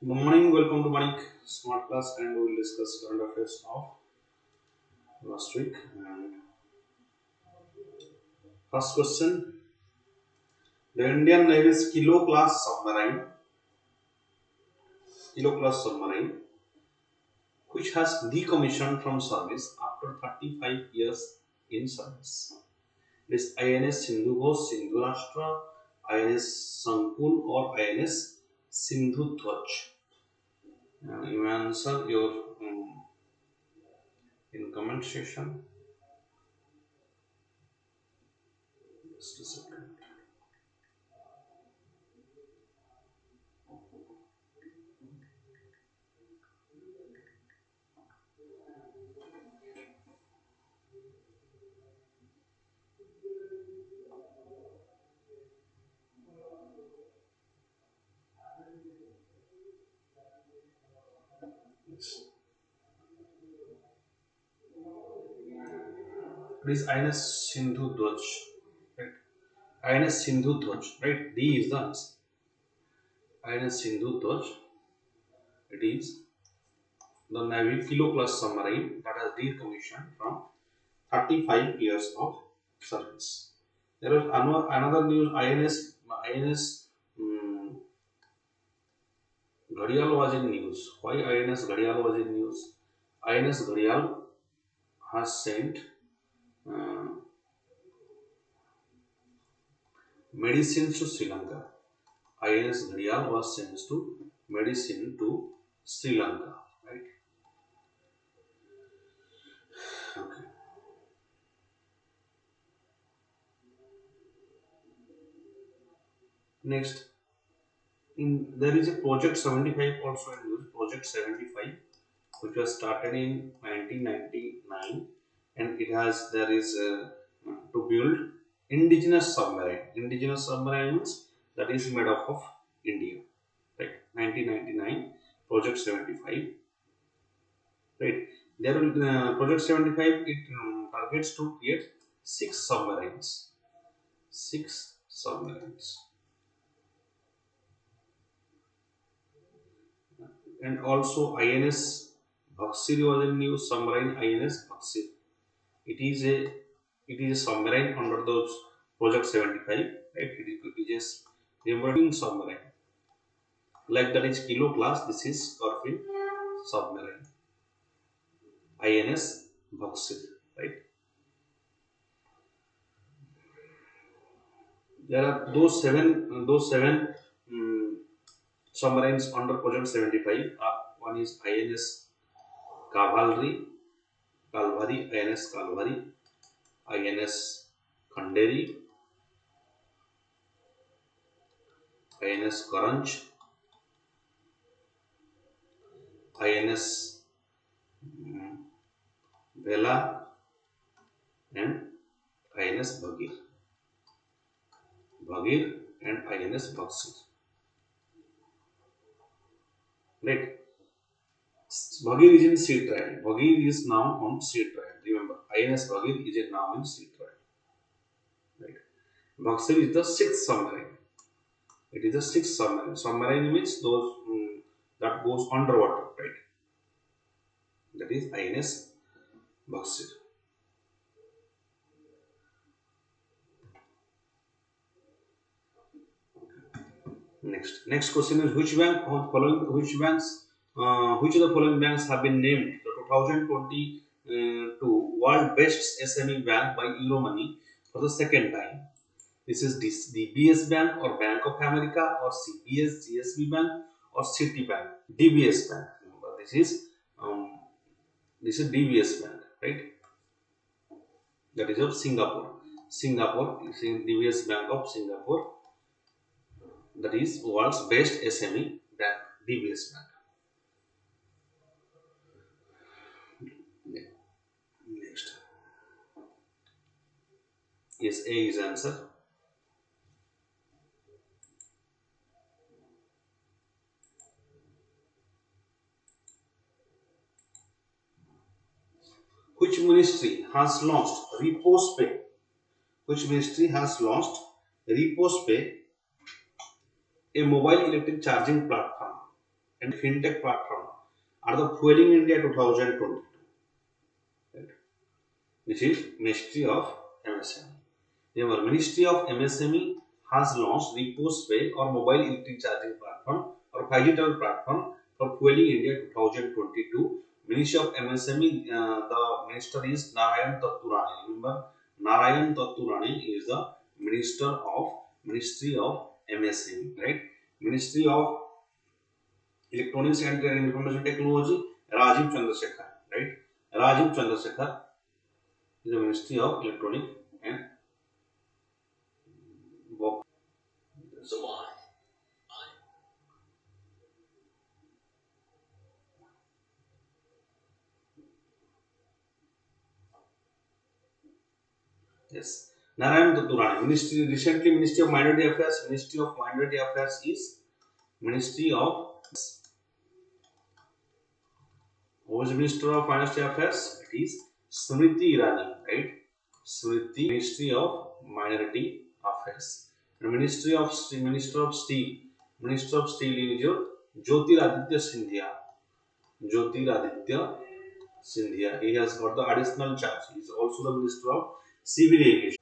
Good morning, welcome to Vanik Smart Class, and we will discuss current affairs of last week. And first question: the Indian Navy's Kilo class submarine, which has decommissioned from service after 35 years in service. This INS Sindhu Ghosh, Sindhu Rashtra, INS Sankul, or INS Sindhu Dhwaj. You may answer your in comment section. Just a second. Yes. It is INS Sindhu Dhwaj. Right? INS Sindhu Dhwaj. Right? D is the answer. INS Sindhu Dhwaj. It is the Navy Kilo class submarine that has decommissioned from 35 years of service. There is another news. INS Ghadial was in news. Why INS Ghadial was in news? INS Ghadial has sent uh, medicines to Sri Lanka. INS Ghadial was sent to medicine to Sri Lanka. Right? Okay. Next, there is a Project 75 also in use. Project 75, which was started in 1999, and there is to build indigenous submarine. Indigenous submarine means that is made up of India. Right? 1999, Project 75. Right? There will Project 75. It targets to create six submarines. Six submarines. And also INS Bhaksir was a new submarine. INS Bhaksir. It is a submarine under those Project 75. Right? It is a remembering submarine. Like that is Kilo class. This is Scorpion submarine. INS Bhaksir. Right? There are those seven submarines under Project 75. One is INS Cavalry, INS Calvary, INS Khanderi, INS Karanch, INS Vela, and INS Bhagir and INS Bhaksir. Right? Bhagir is in sea trial. Bhagir is now on sea trial. Remember, INS Bhagir is now in sea trial. Right? Bhaksir is the sixth submarine. It is the sixth submarine. Submarine means those that goes underwater. Right? That is INS Bhaksir. Next question is which of the following banks have been named the 2022 World Best SME Bank by Euromoney for the second time? This is DBS Bank or Bank of America or CBS, GSB Bank or Citibank. DBS Bank. Remember, this is DBS Bank, right? that is of Singapore. Singapore is in DBS Bank of Singapore, that is world's best SME bank, DBS Bank. Next, yes, A is answer. Which ministry has launched Repose Pay? Which ministry has launched Repose Pay, a mobile electric charging platform and fintech platform are the Fueling India 2022, right? Which is Ministry of MSME. Remember, Ministry of MSME has launched Repose Pay or mobile electric charging platform or digital platform for Fueling India 2022. Ministry of MSME, the minister is Narayan Tatturane. Remember, Narayan Tatturane is the minister of Ministry of MSME, right? Ministry of Electronics and Information Technology, Rajiv Chandrasekhar, right? Rajiv Chandrasekhar is the Ministry of Electronic and Work. So, yes. Narayan Durrani, Ministry, recently Ministry of Minority Affairs, Ministry of Minority Affairs is Ministry of, who is Minister of Minority Affairs? It is Smriti Irani, right? Smriti, Ministry of Minority Affairs. And Minister of Steel, Minister of Steel is your Jyotiraditya Scindia. Jyotiraditya Scindia. He has got the additional charge. He is also the Minister of Civil Aviation.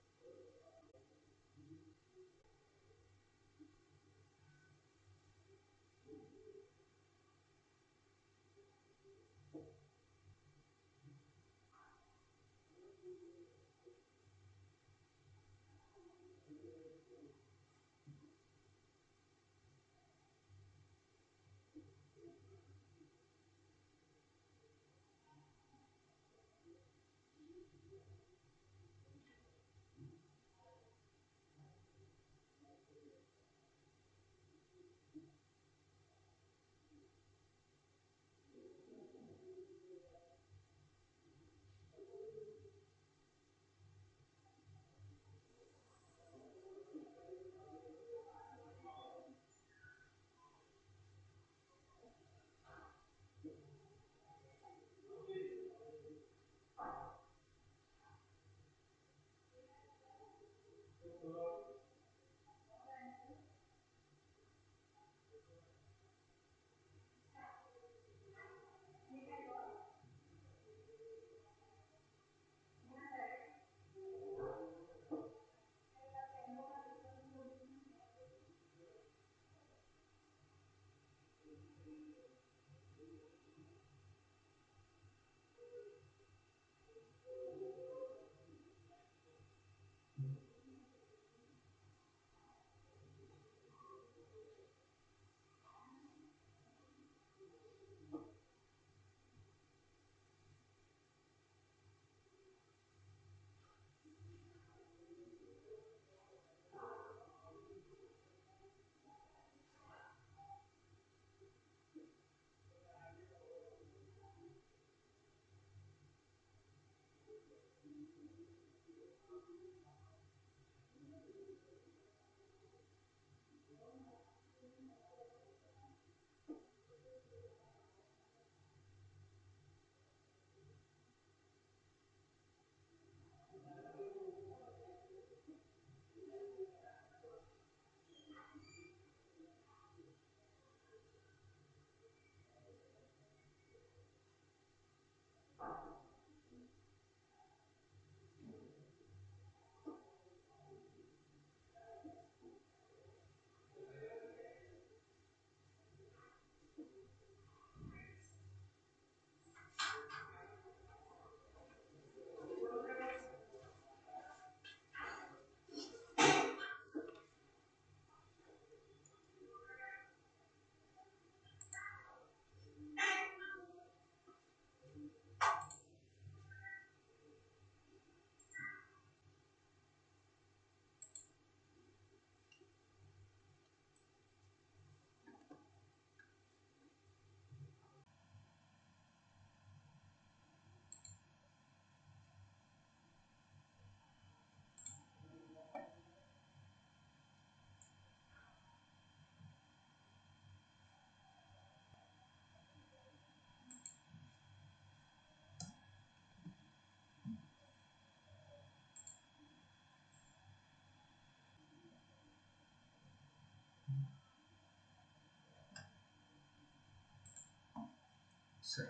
Good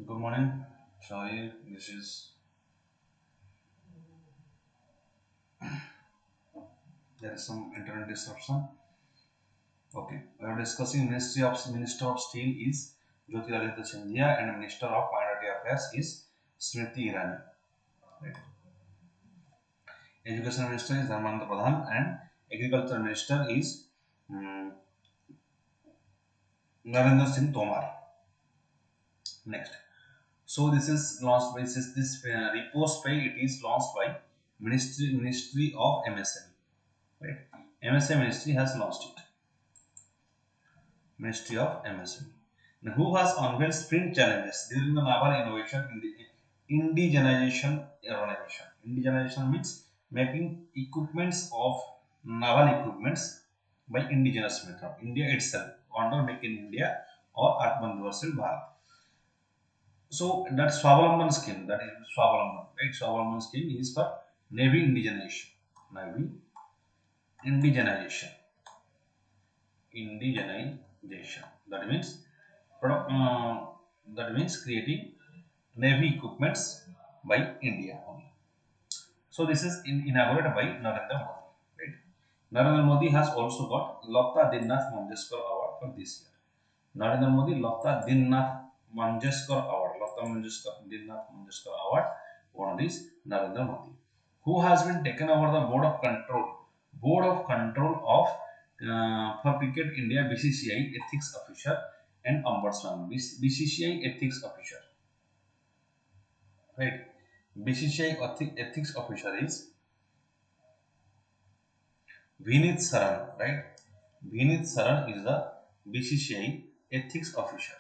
morning. Sorry, this is there is some internet disruption. Okay, we are discussing Minister of Steel is Jyotiraditya Scindia and Minister of Minority Affairs is Smriti Irani. Right. Education Minister is Dharmendra Pradhan and Agriculture Minister is um, Narendra Singh Tomar. Next. So this is launched by this repost pay. It is launched by Ministry of MSME. Right. MSME Ministry has launched it. Ministry of MSME. Now, who has unveiled sprint challenges during the naval innovation indigenization organization? Indigenization means making equipments of naval equipments by indigenous method. India itself, under Make in India or Atmanirbhar Bharat. So that Swavalamban scheme, that is Swavalamban, right? Swavalamban scheme is for Navy indigenization. Navy indigenization. Indigenization. That means that means creating navy equipments by India only. So this is inaugurated by Narendra Modi. Right? Narendra Modi has also got Lata Dinnath Mangeshkar Award for this year. Narendra Modi Lata Dinnath Mangeshkar Award. Lata Dinnath Mangeshkar Award. One is Narendra Modi, who has been taken over the board of control of for Cricket India BCCI ethics officer and ombudsman. BCCI ethics officer, right? BCCI ethics officer is Vinit Saran, right? Vinit Saran is the BCCI ethics officer,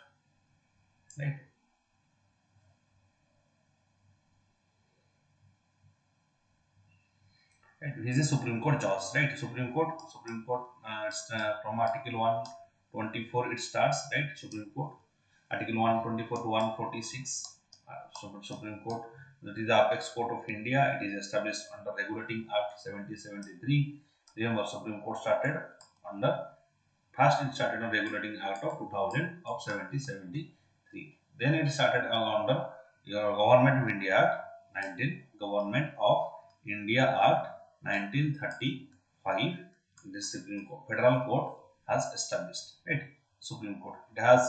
right? Right. He is a Supreme Court judge, right? Supreme Court. It's, from Article 124 it starts, right? Supreme Court. Article 124 to 146. Supreme Court. That is the apex court of India. It is established under Regulating Act 7073. Remember, Supreme Court started under first it started on Regulating Act of 2000 of 7073. Then it started under your Government of India Act 19 Government of India Act 1935. This Supreme Court, Federal Court has established, right? Supreme Court. It has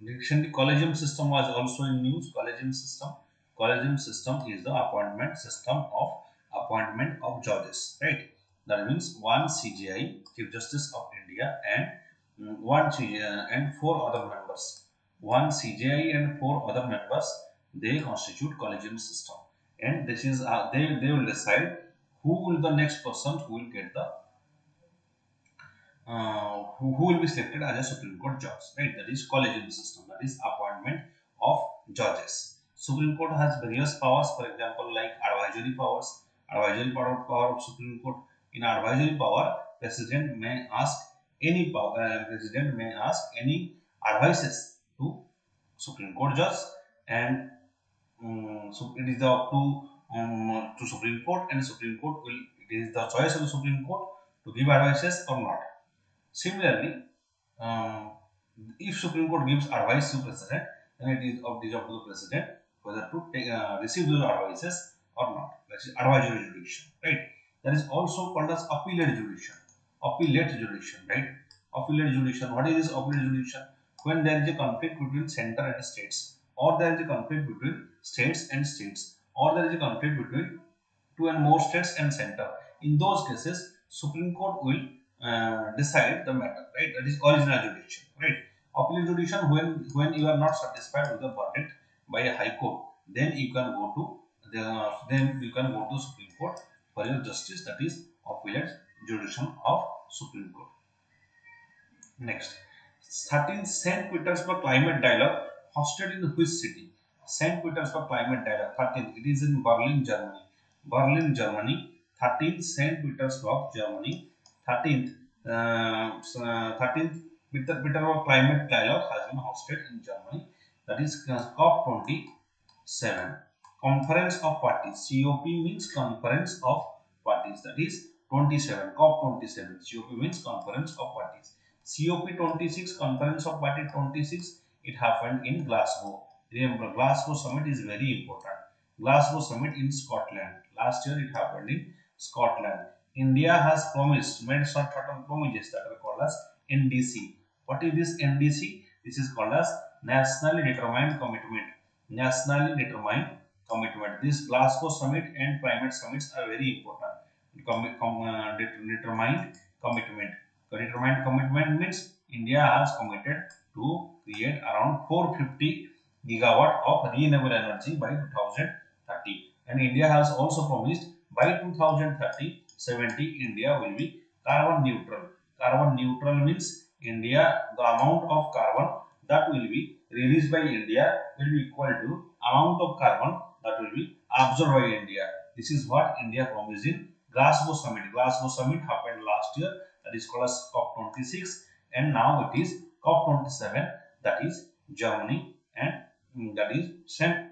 recently collegium system was also in use. Collegium system. Collegium system is the appointment of judges, right? That means one CJI, Chief Justice of India, and one CJI and four other members. One CJI and four other members. They constitute collegium system, and this is they will decide who will the next person who will get the who will be selected as a Supreme Court judge, right? That is collegium system, that is appointment of judges. Supreme Court has various powers, for example, like advisory powers, power of Supreme Court. In advisory power, President may ask any advices to Supreme Court judge, and so it is up to Supreme Court, and Supreme Court will it is the choice of the Supreme Court to give advices or not. Similarly, um, if Supreme Court gives advice to President, then it is up to the President whether to receive those advices or not. That is advisory jurisdiction, right? That is also called as appellate jurisdiction. Appellate jurisdiction, right? Appellate jurisdiction. What is this appellate jurisdiction? When there is a conflict between center and states, or there is a conflict between states, or there is a conflict between two and more states and center. In those cases, Supreme Court will decide the matter, right? That is original jurisdiction, right? Appellate jurisdiction, when you are not satisfied with the verdict by a high court, then you can go to Supreme Court for your justice. That is appellate jurisdiction of Supreme Court. Next, 13th St. Petersburg Climate Dialogue hosted in which city? St. Petersburg Climate Dialogue 13th. It is in Berlin, Germany. Berlin, Germany. 13th St. Petersburg, Germany. 13th 13th Peterborough Climate Dialogue has been hosted in Germany. That is COP27. Conference of Parties. COP means Conference of Parties. That is 27. COP27. COP means Conference of Parties. COP26, Conference of Party 26. It happened in Glasgow. Remember, Glasgow Summit is very important. Glasgow Summit in Scotland. Last year it happened in Scotland. India has promised, made certain promises that are called as NDC. What is this NDC? This is called as Nationally Determined Commitment. Nationally Determined Commitment. This Glasgow Summit and climate summits are very important. Determined commitment. Determined commitment means India has committed to create around 450 gigawatt of renewable energy by 2030. And India has also promised by 2030 70 India will be carbon neutral. Carbon neutral means India, the amount of carbon that will be released by India will be equal to amount of carbon that will be absorbed by India. This is what India promised in Glasgow Summit. Glasgow Summit happened last year, that is called as COP26, and now it is COP27, that is Germany, and that is St.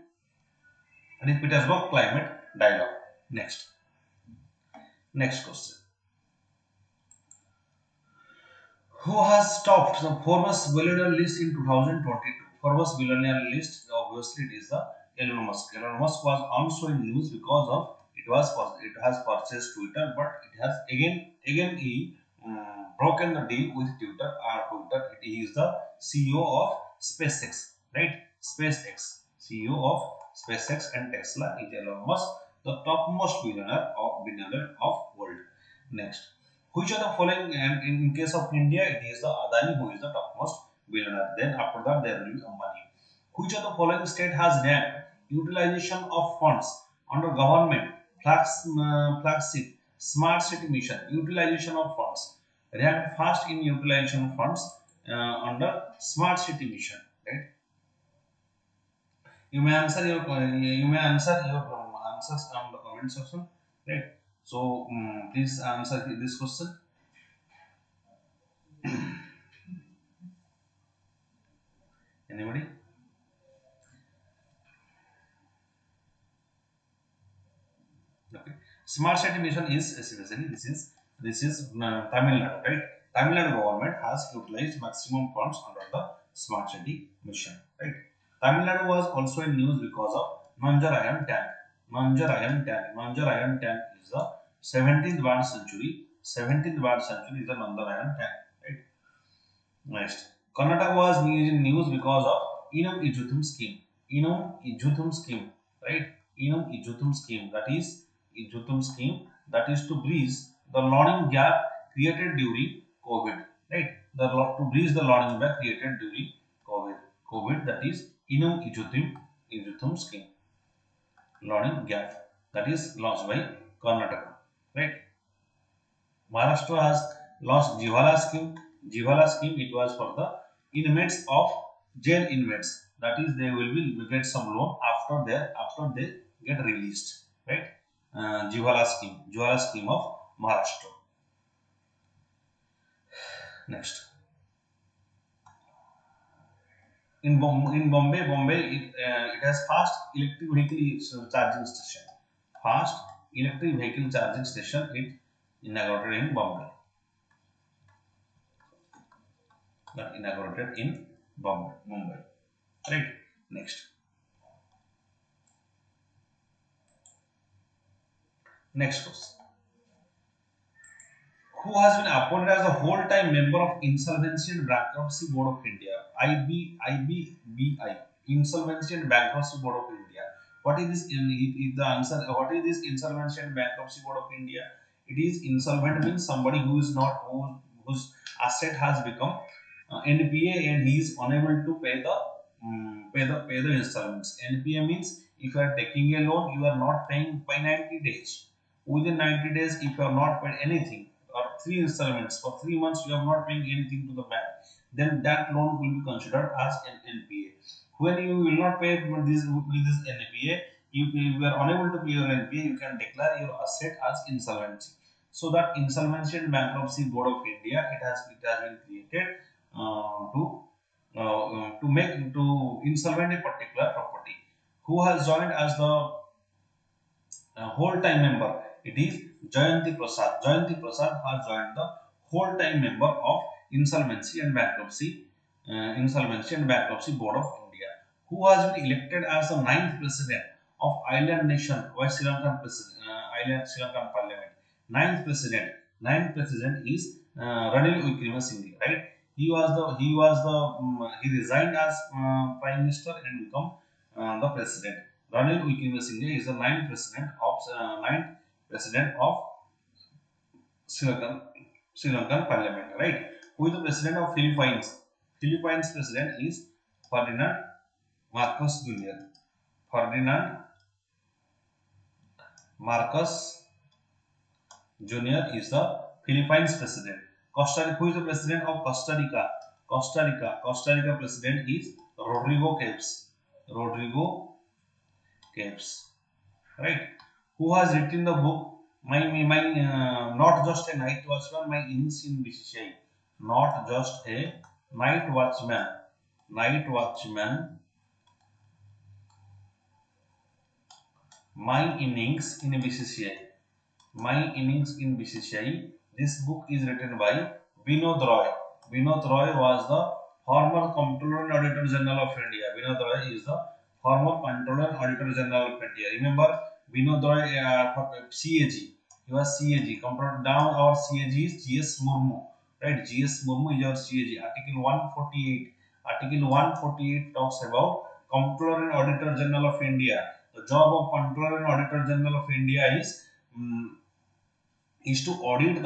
That is Petersburg Climate Dialogue. Next question. Who has topped the Forbes billionaire list in 2022? Forbes billionaire list, obviously it is the Elon Musk. Elon Musk was also in news because of it has purchased Twitter, but it has again he broken the deal with Twitter. Twitter, he is the CEO of SpaceX, right? SpaceX, CEO of SpaceX and Tesla is Elon Musk, the topmost billionaire of world. Next. Which of the following, and in case of India, it is the Adani who is the topmost billionaire. Then after that, there will be Ambani. Which of the following state has ranked utilization of funds under government flagship smart city mission? Utilization of funds ranked first in utilization of funds under smart city mission. Right? You may answer your answers on the comment section. Right? So please answer this question. Anybody? Okay. Smart city mission is essentially this is Tamil Nadu, right? Tamil Nadu government has utilized maximum funds under the smart city mission, right? Tamil Nadu was also in news because of Nanjar Iron Tank. Nanjar Iron Tank is the 17th bird century. 17th bird century is the Nanjar Iron Tank, right? Next, Karnataka was in news because of Inam Ijuthum scheme. Inam Ijuthum scheme, right? Inam Ijuthum scheme. That is Ijuthum scheme. That is to bridge the learning gap created during COVID, right? To bridge the learning gap created during COVID. COVID. That is Inam Ijuthum scheme. Learning gap that is launched by Karnataka, right? Maharashtra has launched Jivala scheme. Jivala scheme, it was for the inmates of jail inmates. That is, they will get some loan after they get released. Right? Jivala scheme of Maharashtra. Next, in Bombay, it has fast electric vehicle charging station. Fast electric vehicle charging station. It inaugurated in Bombay. Inaugurated in Mumbai. Right. Next. Next question. Who has been appointed as a whole-time member of Insolvency and Bankruptcy Board of India? IBBI. Insolvency and Bankruptcy Board of India. What is this? The answer. What is this Insolvency and Bankruptcy Board of India? It is insolvent means somebody who is not whose asset has become NPA and he is unable to pay the installments. NPA means if you are taking a loan, you are not paying by 90 days. Within 90 days, if you have not paid anything, or three installments for 3 months, you are not paying anything to the bank, then that loan will be considered as an NPA. When you will not pay with this NPA, if you are unable to pay your NPA, you can declare your asset as insolvency. So that Insolvency and Bankruptcy Board of India, it has been created to insolvent a particular property. Who has joined as the whole time member? It is Jayanti Prasad. Jayanti Prasad has joined the whole time member of Insolvency and Bankruptcy Board of India. Who has been elected as the ninth president of Island Nation by Sri Lankan president, Sri Lankan Parliament. Ninth president is Ranil Wickremesinghe, right? He resigned as prime minister and become the president. Ranil Wickremesinghe is the ninth president of Sri Lankan Parliament, right? Who is the president of Philippines? Philippines president is Ferdinand Marcos Jr. Ferdinand Marcos Jr. is the Philippines president. Who is the president of Costa Rica? Costa Rica president is Rodrigo Caves. Rodrigo Caves. Right? Who has written the book my not just a night watchman, my innings in BCCI. Not just a night watchman. Night watchman, my innings in BCCI. My Innings in BCCI. This book is written by Vinod Roy. Vinod Roy was the former Comptroller and Auditor General of India. Vinod Roy is the former Comptroller and Auditor General of India. Remember Vinod Roy for CAG. He was CAG. Down our CAG is GS Murmu. Right? GS Murmu is our CAG. Article 148. Article 148 talks about Comptroller and Auditor General of India. The job of Comptroller and Auditor General of India is to audit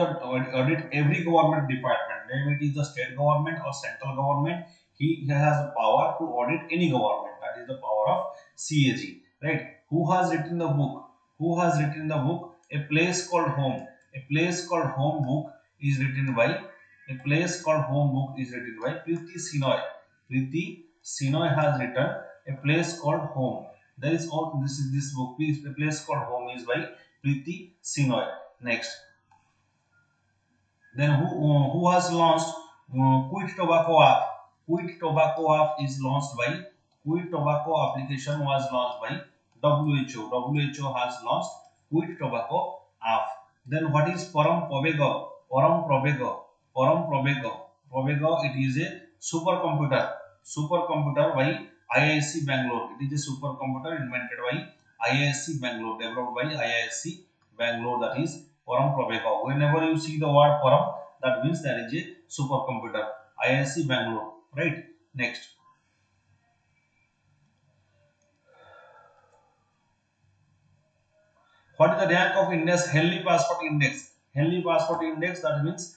every government department, whether it is the state government or central government. He has the power to audit any government. That is the power of CAG, right? Who has written the book? A Place Called Home. A Place Called Home book is written by Preeti Sinoy. Preeti Sinoy has written A Place Called Home. There is all this book. A Place Called Home is by Preeti Sinoy. Next, then who has launched Quit Tobacco app? Quit Tobacco app is launched by Quit Tobacco application was launched by WHO. WHO has launched Quit Tobacco app. Then what is Param Probego? Param Probego. It is a supercomputer. Supercomputer by IISc Bangalore. It is a supercomputer invented by IISc Bangalore, developed by IISc Bangalore. That is Param Probeka. Whenever you see the word Param, that means there is a supercomputer. IISc Bangalore. Right. Next. What is the rank of India's Henley Passport Index? Henley Passport Index, that means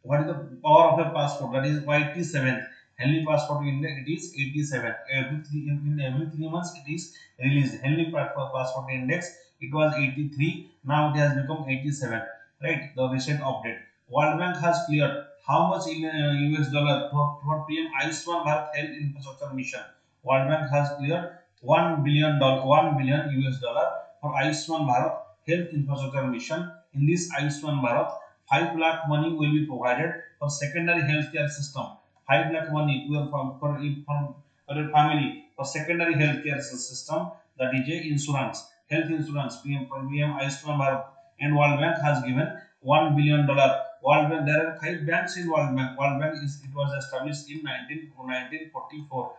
what is the power of the passport? That is 87. Henley Passport Index, it is 87. In every 3 months it is released. Henley Passport Index, it was 83. Now it has become 87. Right? The recent update. World Bank has cleared how much in US dollar for PM Ayushman Bharat Health Infrastructure Mission. World Bank has cleared $1 billion US dollar for Ayushman Bharat Health Infrastructure Mission. In this Ayushman Bharat, 5 lakh money will be provided for secondary healthcare system. 5 lakh money for your family for secondary healthcare system, that is a insurance, health insurance, PM Ayushman Bharat. And World Bank has given $1 billion. World Bank, there are 5 banks in World Bank. World Bank it was established in 1944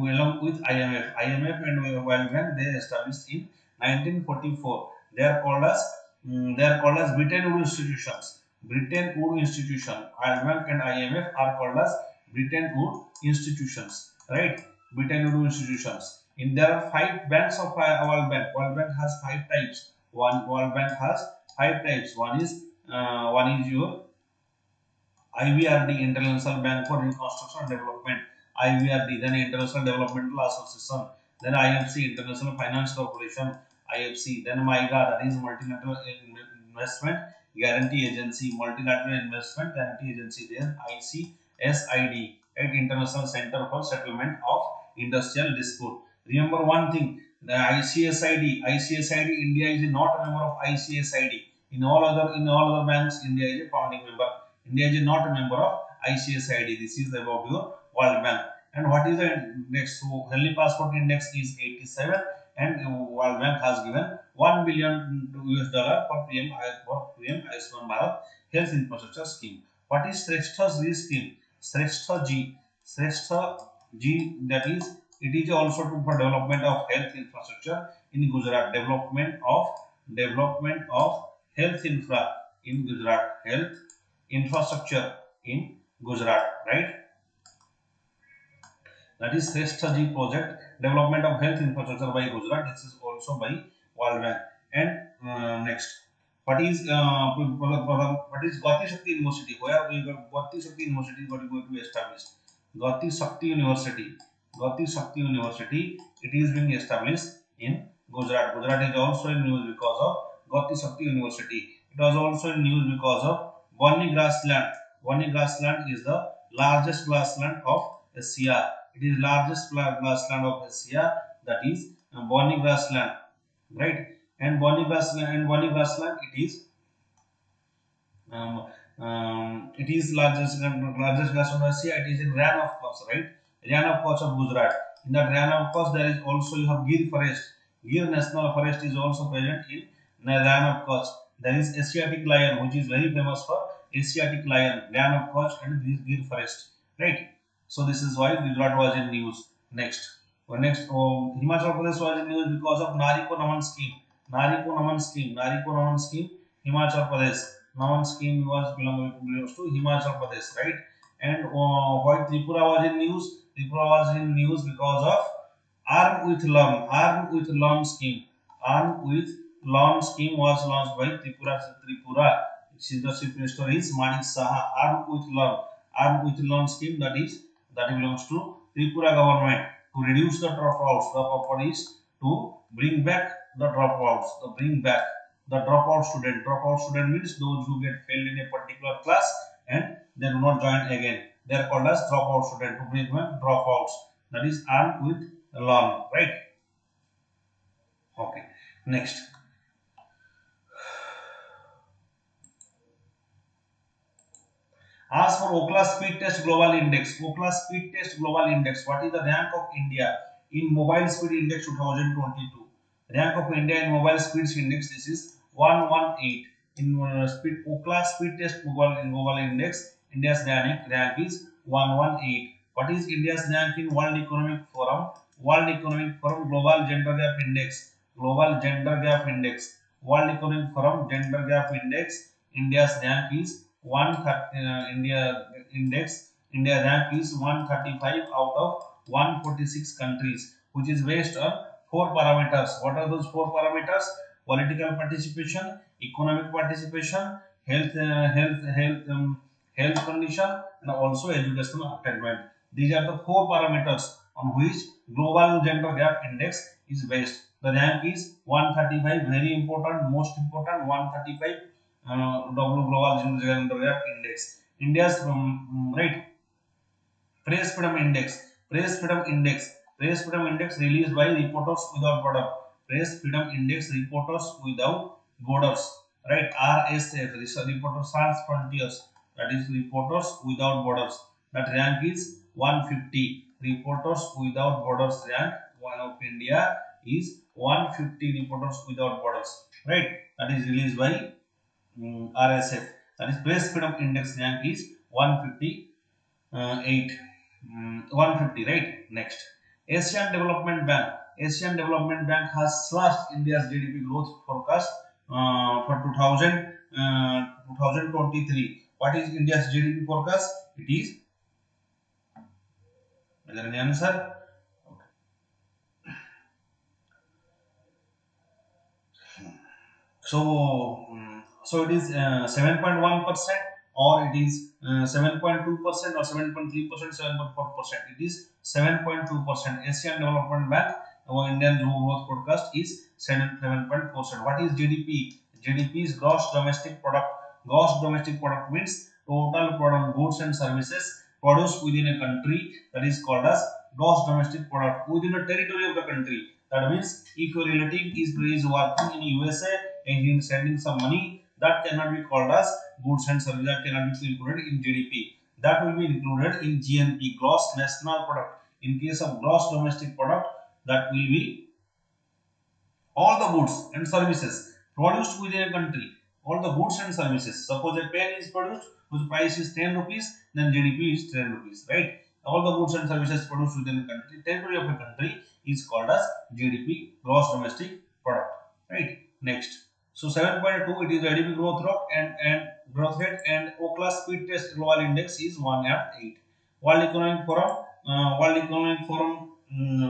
along with IMF. IMF and World Bank, they established in 1944. They are called as Bretton Woods institutions. Bretton Woods institution. World Bank and IMF are called as Bretton Woods institutions. Right? Bretton Woods institutions. In there are 5 banks of World Bank. World Bank has 5 types. World Bank has 5 types. One is your IBRD, International Bank for Reconstruction and Development. IBRD, then International Developmental Association, then IFC, International Finance Corporation, IFC, then MIGA, that is Multilateral Investment Guarantee Agency, Multilateral Investment Guarantee Agency, then ICSID, at International Center for Settlement of Industrial Dispute. Remember one thing, the ICSID, India is not a member of ICSID. In all other banks, India is a founding member. India is not a member of ICSID. This is about your World Bank. And what is the index? So healthy passport index is 87, and World Bank has given 1 billion US dollar for PM Ayushman Bharat Health Infrastructure Scheme. What is Shrestha G scheme? Shrestha G, that is, it is also for development of health infrastructure in Gujarat. Development of health infra in Gujarat. Health infrastructure in Gujarat, right? That is Shrestha Ji project, development of health infrastructure by Gujarat. This is also by World Bank. And next, what is Gati Shakti University? Where we got Gati Shakti University got going to be established? Gati Shakti University. Gati Shakti University. It is being established in Gujarat. Gujarat is also in news because of Gati Shakti University. It was also in news because of Vanik grassland. Vanik grassland is the largest grassland of Asia. It is largest grassland of Asia. That is Bonny grassland, right? And Bonny grassland, it is largest grassland of Asia. It is in Ran of Kutch, right? Ran of Kutch of Gujarat. In that Ran of Kutch, there is also you have Gir forest. Gir National Forest is also present in Ran of Kutch. There is Asiatic lion, which is very famous for Asiatic lion, Ran of Kutch, and this Gir forest, right? So this is why Gujarat was in news. Himachal Pradesh was in news because of Nari Ko Naman scheme. Nari Ko Naman scheme. Himachal Pradesh. Naman scheme belongs to Himachal Pradesh, right? And why Tripura was in news? Tripura was in news because of Arm with Learn scheme. Arm with Learn scheme was launched by Tripura. The chief minister is Manik Saha. Arm with Learn scheme, that belongs to Tripura government to reduce the dropouts. The purpose is to bring back the dropouts. The dropout student. Dropout student means those who get failed in a particular class and they do not join again. They are called as dropout student, to bring back dropouts. That is Arm with Learn, right? Okay. Next. As for Ookla Speed Test Global Index, what is the rank of India in Mobile Speed Index 2022? Rank of India in Mobile Speed Index, this is 118. In Ookla Speed Test Global Index, India's rank is 118. What is India's rank in World Economic Forum? World Economic Forum Global Gender Gap Index. World Economic Forum Gender Gap Index. India's rank is 130. India rank is 135 out of 146 countries, which is based on four parameters. What are those four parameters? Political participation, economic participation, health condition, and also educational attainment. These are the four parameters on which global gender gap index is based. The rank is 135, very important, most important, 135 global gender gap index. India's right Press Freedom Index. Released by Reporters Without Borders. Press Freedom Index Reporters Without Borders. Right? RSF. Reporters Sans Frontiers. That is Reporters Without Borders. That rank is 150. Reporters Without Borders rank of India is 150. Reporters Without Borders. Right? That is released by RSF. That is Press Freedom Index rank is 158. 150, right? Next, Asian Development Bank has slashed India's GDP growth forecast for 2023. What is India's GDP forecast? It is, is there any answer? So it is 7.1%, or it is 7.2%, or 7.3%, 7.4%. It is 7.2%. Asian Development Bank, our Indian growth forecast is 7.4%. What is GDP? GDP is gross domestic product. Gross domestic product means total product goods and services produced within a country, that is called as gross domestic product within a territory of the country. That means if your relative is working in USA and he is sending some money, that cannot be called as goods and services, that cannot be included in GDP. That will be included in GNP, gross national product. In case of gross domestic product, that will be all the goods and services produced within a country, all the goods and services. Suppose a pen is produced whose price is 10 rupees, then GDP is 10 rupees, right? All the goods and services produced within a country, territory of a country is called as GDP, gross domestic product, right? Next. So 7.2, it is GDP growth rate and Ookla speed test global index is 1 and 8. World Economic Forum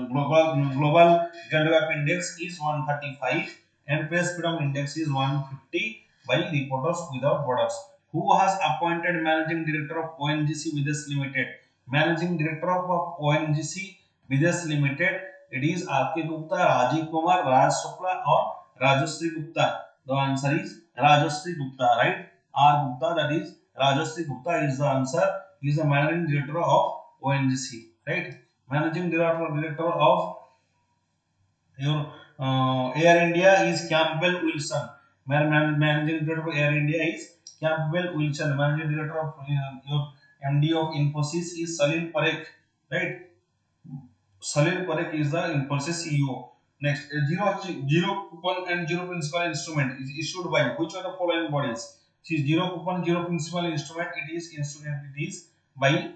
global gender gap index is 135 and press freedom index is 150 by Reporters Without Borders. Who has appointed managing director of ONGC Videsh Limited? Managing director of ONGC Videsh Limited. It is R.K. Gupta, Rajiv Kumar, Raj Shukla or Rajashri Gupta. The answer is Rajashri Gupta, right? R. Gupta, that is Rajashri Gupta is the answer. He is the managing director of ONGC, right? Managing director of your Air India is Campbell Wilson. Managing director of Air India is Campbell Wilson. Managing director of your MD of Infosys is Salil Parekh, right? Salil Parekh is the Infosys CEO. Next, a zero coupon and zero principal instrument is issued by which of the following bodies? See, zero coupon, zero principal instrument. It is by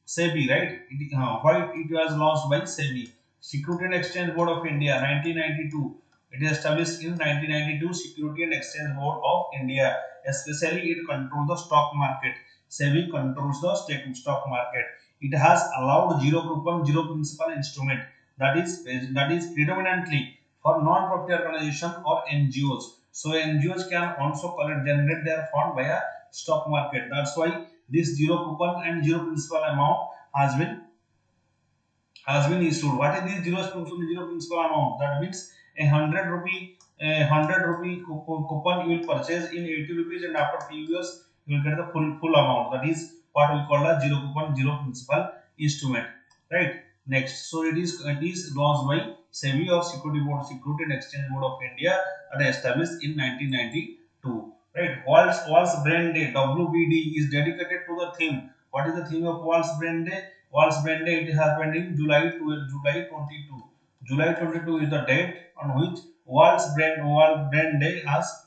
SEBI, right? Why it was launched by SEBI? Security and Exchange Board of India, 1992. It is established in 1992. Security and Exchange Board of India. Especially, it controls the stock market. SEBI controls the stock market. It has allowed zero coupon, zero principal instrument. That is predominantly for non-profit organization or NGOs. So NGOs can also generate their fund via stock market. That's why this zero coupon and zero principal amount has been issued. What is this zero principal amount? That means a 100 rupee coupon you will purchase in 80 rupees, and after few years you will get the full amount. That is what we call a zero coupon, zero principal instrument, right? Next, so it is launched by SEBI or Security and Exchange Board of India, and established in 1992. Right, World's Brain Day (WBD) is dedicated to the theme. What is the theme of World's Brain Day? World's Brain Day, it happened in July 22. July 22 is the date on which World Brain Day has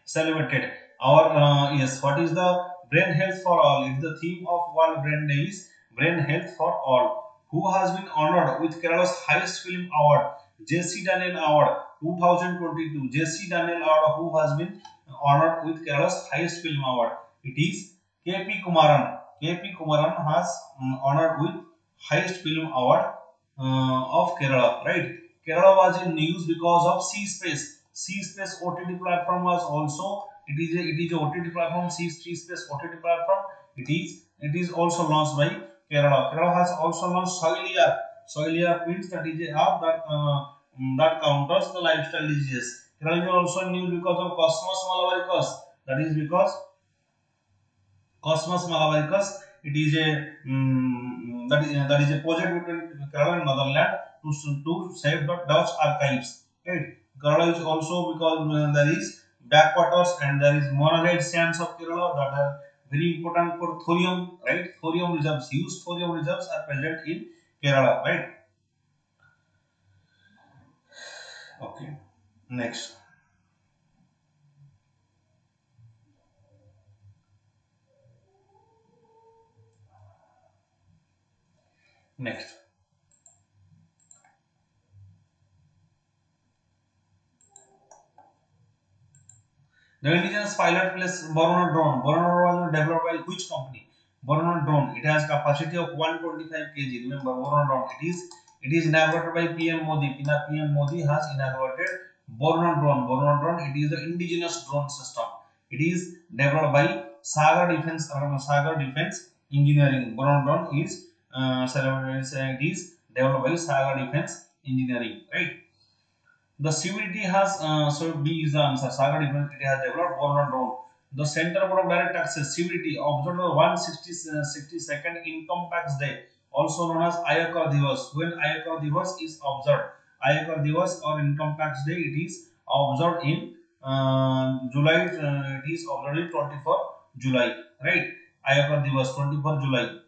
celebrated. Yes, what is the brain health for all? It's the theme of World Brain Day is brain health for all. Who has been honored with Kerala's highest film award, JC Daniel Award 2022? JC Daniel Award, who has been honored with Kerala's highest film award? It is KP Kumaran. KP Kumaran has honored with highest film award of Kerala, right? Kerala was in news because of C Space. C Space OTT platform was also, it is a OTT platform. C Space OTT platform. It is also launched by Kerala. Kerala has also launched Soilia. Soilia means that is a app that counters the lifestyle diseases. Kerala is also in news because of Cosmos Malabaricus. That is because Cosmos Malabaricus. It is that is a project between Kerala and Netherlands to save the Dutch archives. Right. Kerala is also because there is backwaters and there is monoxide sands of Kerala that are very important for thorium. Right. Thorium reserves, used thorium reserves are present in Kerala. Right. Okay. Next. Next. The indigenous pilot plus Borono drone. Borono drone was developed by which company? Borono drone. It has capacity of 125 kg. Remember, Borono drone. It is inaugurated by PM Modi. PM Modi has inaugurated Borono drone. Borono drone. It is the indigenous drone system. It is developed by Sagar Defense Engineering. Borono drone is it is developed by Sagar Defense Engineering. Right. The CVT has so B is the answer. Saga Defense it has developed Born drone. The Center Board of Direct Taxes CVT observed the 162nd Income Tax Day, also known as Ayakar Divas. When Ayakar Divas is observed, Ayakar Divas or Income Tax Day, it is observed in July, it is observed 24 July, right? Ayakar Divas 24 July.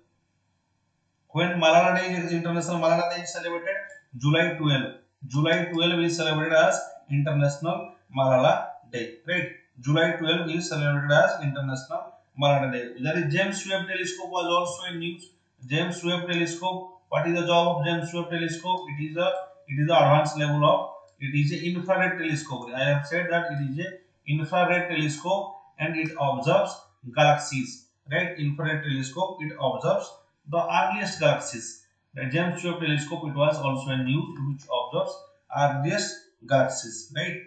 When Malala Day is International Malala Day is celebrated, July 12. July 12 is celebrated as International Malala Day, right? July 12 is celebrated as International Malala Day. There is James Webb Telescope was also in news. James Webb Telescope. What is the job of James Webb Telescope? It is the advanced level of, it is an infrared telescope. I have said that it is a infrared telescope and it observes galaxies. Right? Infrared telescope, it observes the earliest galaxies. The James Webb Telescope, it was also in use, which observes earliest galaxies. Right?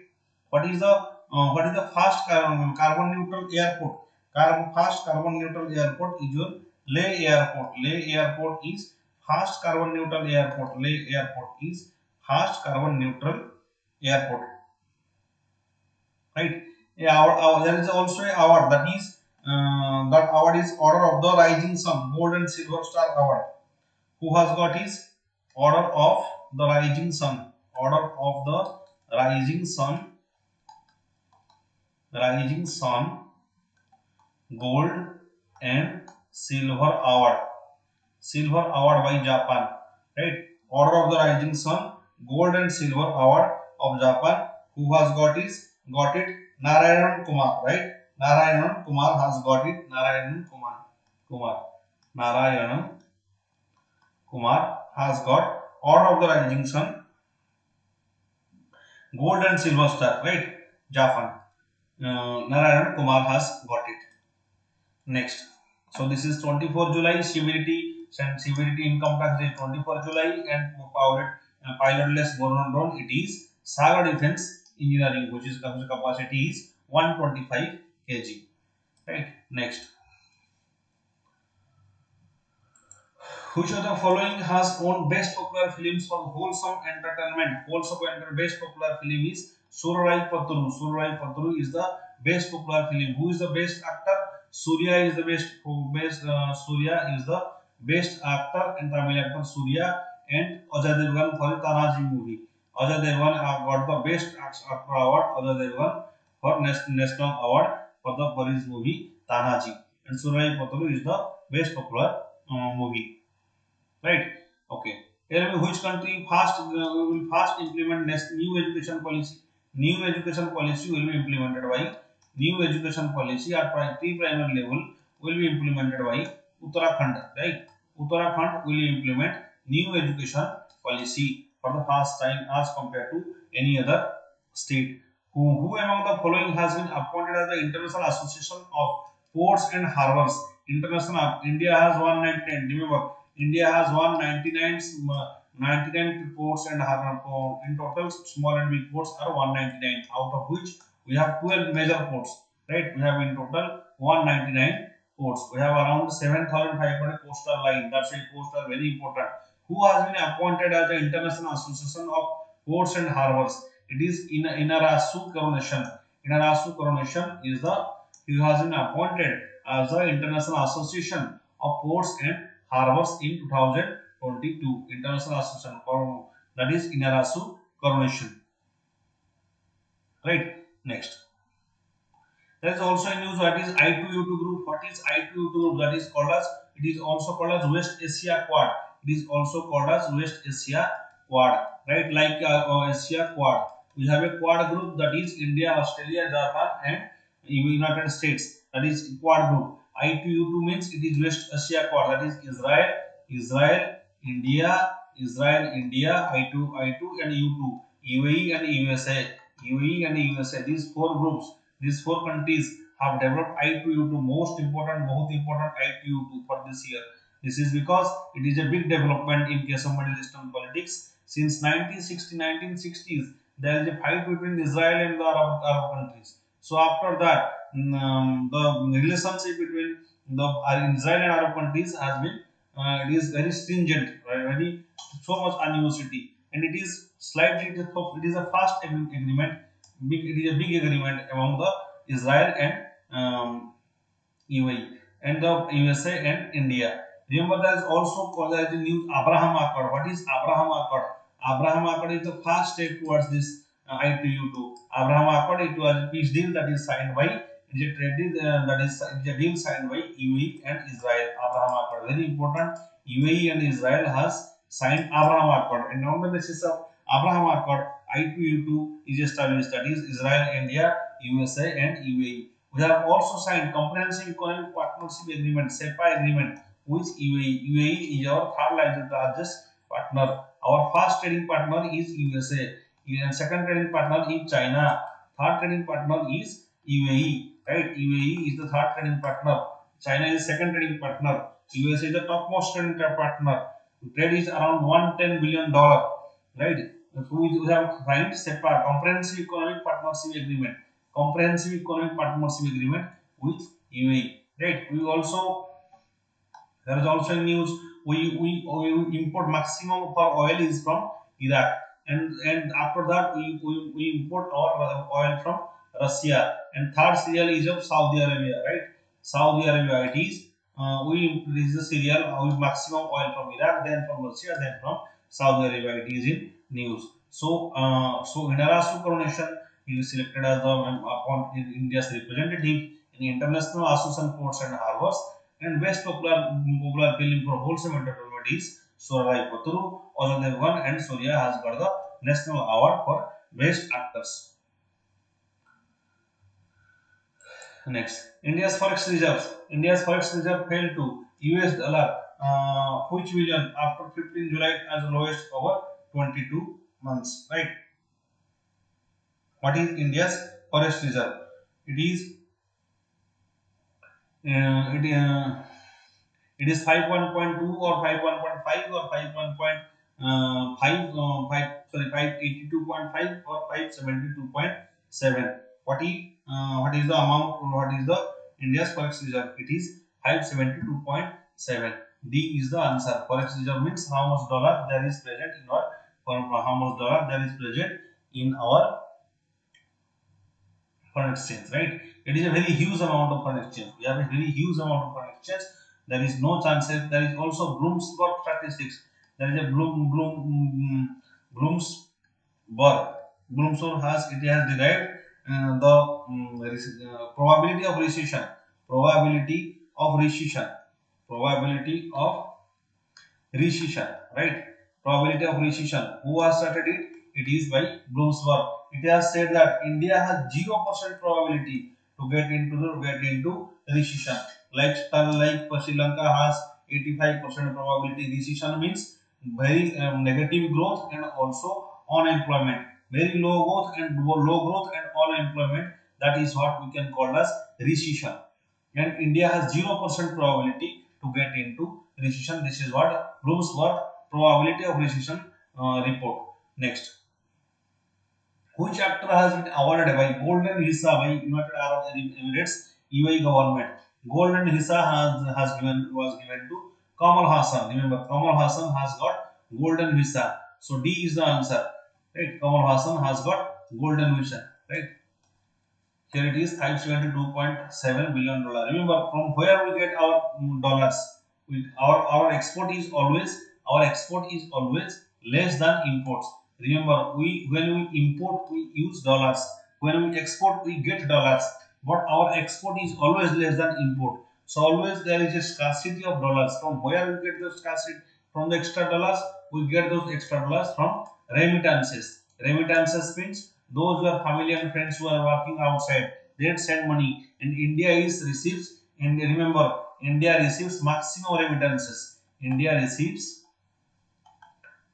What is the fast carbon neutral airport? Fast carbon neutral airport is your Leh Airport. Leh Airport is fast carbon neutral airport. Leh Airport is fast carbon neutral airport. Right? There is also a award, that award is Order of the Rising Sun, Gold and Silver Star Award. Who has got his Order of the Rising Sun? Order of the Rising Sun, Gold and Silver Award. Silver Award by Japan, right? Order of the Rising Sun, Gold and Silver Award of Japan. Who has got it? Narayan Kumar, right? Narayan Kumar has got it. Narayan Kumar has got Order of the Rising Sun, Gold and Silver Star, right? Japan. Narayan Kumar has got it. Next. So this is 24 July, severity income tax is 24 July, and pilotless drone, it is Saga Defense Engineering, which is capacity is 125 kg. Right. Next. Which of the following has won Best Popular Films for Wholesome Entertainment? Best Popular Film is Surai Patru. Surai Patru is the Best Popular Film. Who is the best actor? Surya is the best actor and Tamil actor Surya, and Ajay Devgan for the Tanaji movie. Ajay Devgan got the best actor award. Ajay Devgan for national award for his movie Tanaji, and Surai Patru is the best popular movie. Right? Okay. Tell me which country will fast implement next new education policy. New education policy will be implemented by New education policy at pre-primary level will be implemented by Uttarakhand. Right? Uttarakhand will implement new education policy for the first time as compared to any other state. Who among the following has been appointed as the International Association of Ports and Harbors? International India has 199. Remember, India has 199 99 ports and harbor. In total, small and big ports are 199. Out of which we have 12 major ports. Right? We have in total 199 ports. We have around 7,500 coastal line. That's why ports are very important. Who has been appointed as the International Association of Ports and Harbors? It is Inarasu Coronation. Inarasu Coronation is the he has been appointed as the International Association of Ports and Harbors in 2022. International Association that is Inarasu Coronation. Right. Next. There is also a news that is I2U2 group. What is I2U2 group? That is called as, it is also called as West Asia Quad. It is also called as West Asia Quad. Right, like Asia Quad. We have a Quad group, that is India, Australia, Japan, and United States. That is Quad group. I2U2 means it is West Asia Quad. That is Israel, India, I2, and U2, UAE and USA. UAE and USA. These four groups, these four countries have developed I2U2, most important I2U2 for this year. This is because it is a big development in case of Middle Eastern politics. Since 1960s, there is a fight between Israel and the Arab countries. So after that, the relationship between the Israel and Arab countries has been, it is very stringent, right? Very so much animosity, and it is slightly, it is a fast agreement. It is a big agreement among the Israel and UAE and the USA and India. Remember, there is also called as the new Abraham Accord. What is Abraham Accord? Abraham Accord is the first step towards this I-2U2. Abraham Accord, it was a peace deal that is signed by, it is a trade deal that is it is a deal signed by UAE and Israel. Abraham Accord, very important. UAE and Israel has signed Abraham Accord, and on the basis of Abraham Accord, I-2U2 is established, that is Israel, India, USA, and UAE. We have also signed Comprehensive Economic Partnership Agreement (CEPA) agreement with UAE. UAE is our third largest partner. Our first trading partner is USA. And second trading partner is China. Third trading partner is UAE. Right? UAE is the third trading partner. China is second trading partner. USA is the topmost trading partner. Trade is around $110 billion. Right? So we have signed CEPA, Comprehensive Economic Partnership Agreement. Comprehensive Economic Partnership Agreement with UAE. Right? We also, there is also news, we import maximum of our oil is from Iraq, and after that we import our oil from Russia, and third serial is of Saudi Arabia, right? Saudi Arabia it is, we this is the serial with maximum oil from Iraq, then from Russia, then from Saudi Arabia. It is in news. So Indarasu coronation, he is selected as the upon India's representative in International Association Ports and Harbors, and best popular film for wholesome entertainment is Sorai Paturu. All they won, and Surya has got the national award for best actors. Next, India's forex reserves. India's forex reserve fell to US dollar, which billion after 15 July as lowest over 22 months. Right? What is India's forex reserve? It is uh, it, uh, it is 5.2 or 5.1.5 or 582.5 or 572.7. What is the amount? What is the India's forex reserve? It is 572.7. D is the answer. Forex reserve means how much dollar there is present in our, how much dollar there is present in our foreign exchange, right? It is a very huge amount of foreign exchange. We have a very huge amount of foreign exchange. There is no chances. There is also Bloomberg statistics. There is a Bloomsburg. Bloomsburg has, it has derived the probability of recession. Probability of recession. Probability of recession, right? Probability of recession. Who has started it? It is by Bloomsburg. It has said that India has 0% probability to get into recession. Like Sri Lanka has 85% probability. Recession means very negative growth and also unemployment. Very low growth and unemployment. That is what we can call as recession, and India has 0% probability to get into recession. This is what Bloomberg probability of recession report. Next, which actor has been awarded by Golden Visa by United Arab Emirates UAE government? Golden Visa was given to Kamal Hassan. Remember, Kamal Hassan has got Golden Visa. So D is the answer. Right? Kamal Hassan has got Golden Visa. Right? Here it is $572.7 billion. Remember, from where we get our dollars? Our export is always, less than imports. Remember, we when we import we use dollars. When we export we get dollars. But our export is always less than import. So always there is a scarcity of dollars. From where we get those scarcity? From the extra dollars, we get those extra dollars from remittances. Remittances means those who are family and friends who are working outside, they send money, and India is receives. And remember, India receives maximum remittances. India receives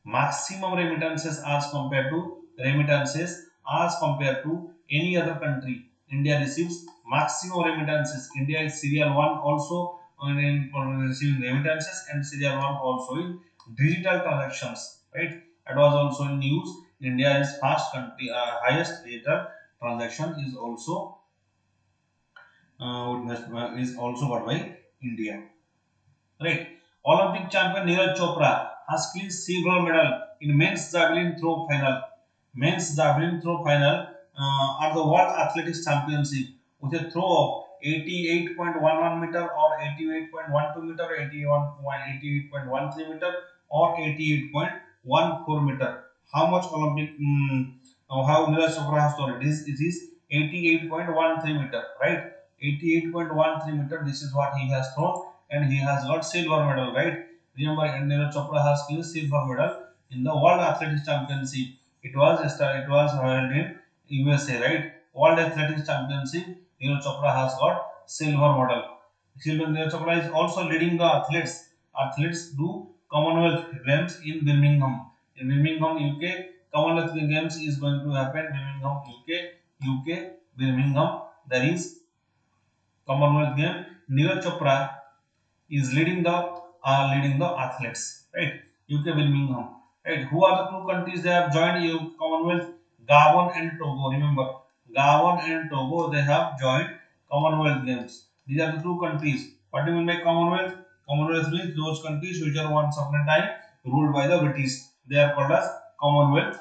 maximum remittances as compared to any other country. India receives maximum remittances. India is serial one also for receiving remittances, and serial one also in digital transactions. Right? It was also in news. India is fast country, highest digital transaction is also got by India. Right. Olympic champion Neeraj Chopra has clinched silver medal in men's javelin throw final. Men's javelin throw final at the World Athletics Championship with a throw of 88.11 meter or 88.12 meter, 88.13 meter or 88.14 meter. How much Olympic how Neeraj Chopra has thrown it is 88.13 meter, right? 88.13 meter. This is what he has thrown, and he has got silver medal, right? Remember, Neeraj Chopra has given silver medal in the World Athletics Championship. It was held in USA, right? World Athletics Championship. Neeraj Chopra has got silver medal. Neeraj Chopra is also leading the athletes do Commonwealth Games in Birmingham. In Birmingham, UK, Commonwealth Games is going to happen. Birmingham, UK, Birmingham. There is Commonwealth Game. Neeraj Chopra is leading the athletes, right? UK Birmingham, right? Who are the two countries they have joined Commonwealth? Gabon and Togo. Remember, Gabon and Togo, they have joined Commonwealth Games. These are the two countries. What do you mean by Commonwealth? Commonwealth means those countries which are once upon a time ruled by the British. They are called as Commonwealth.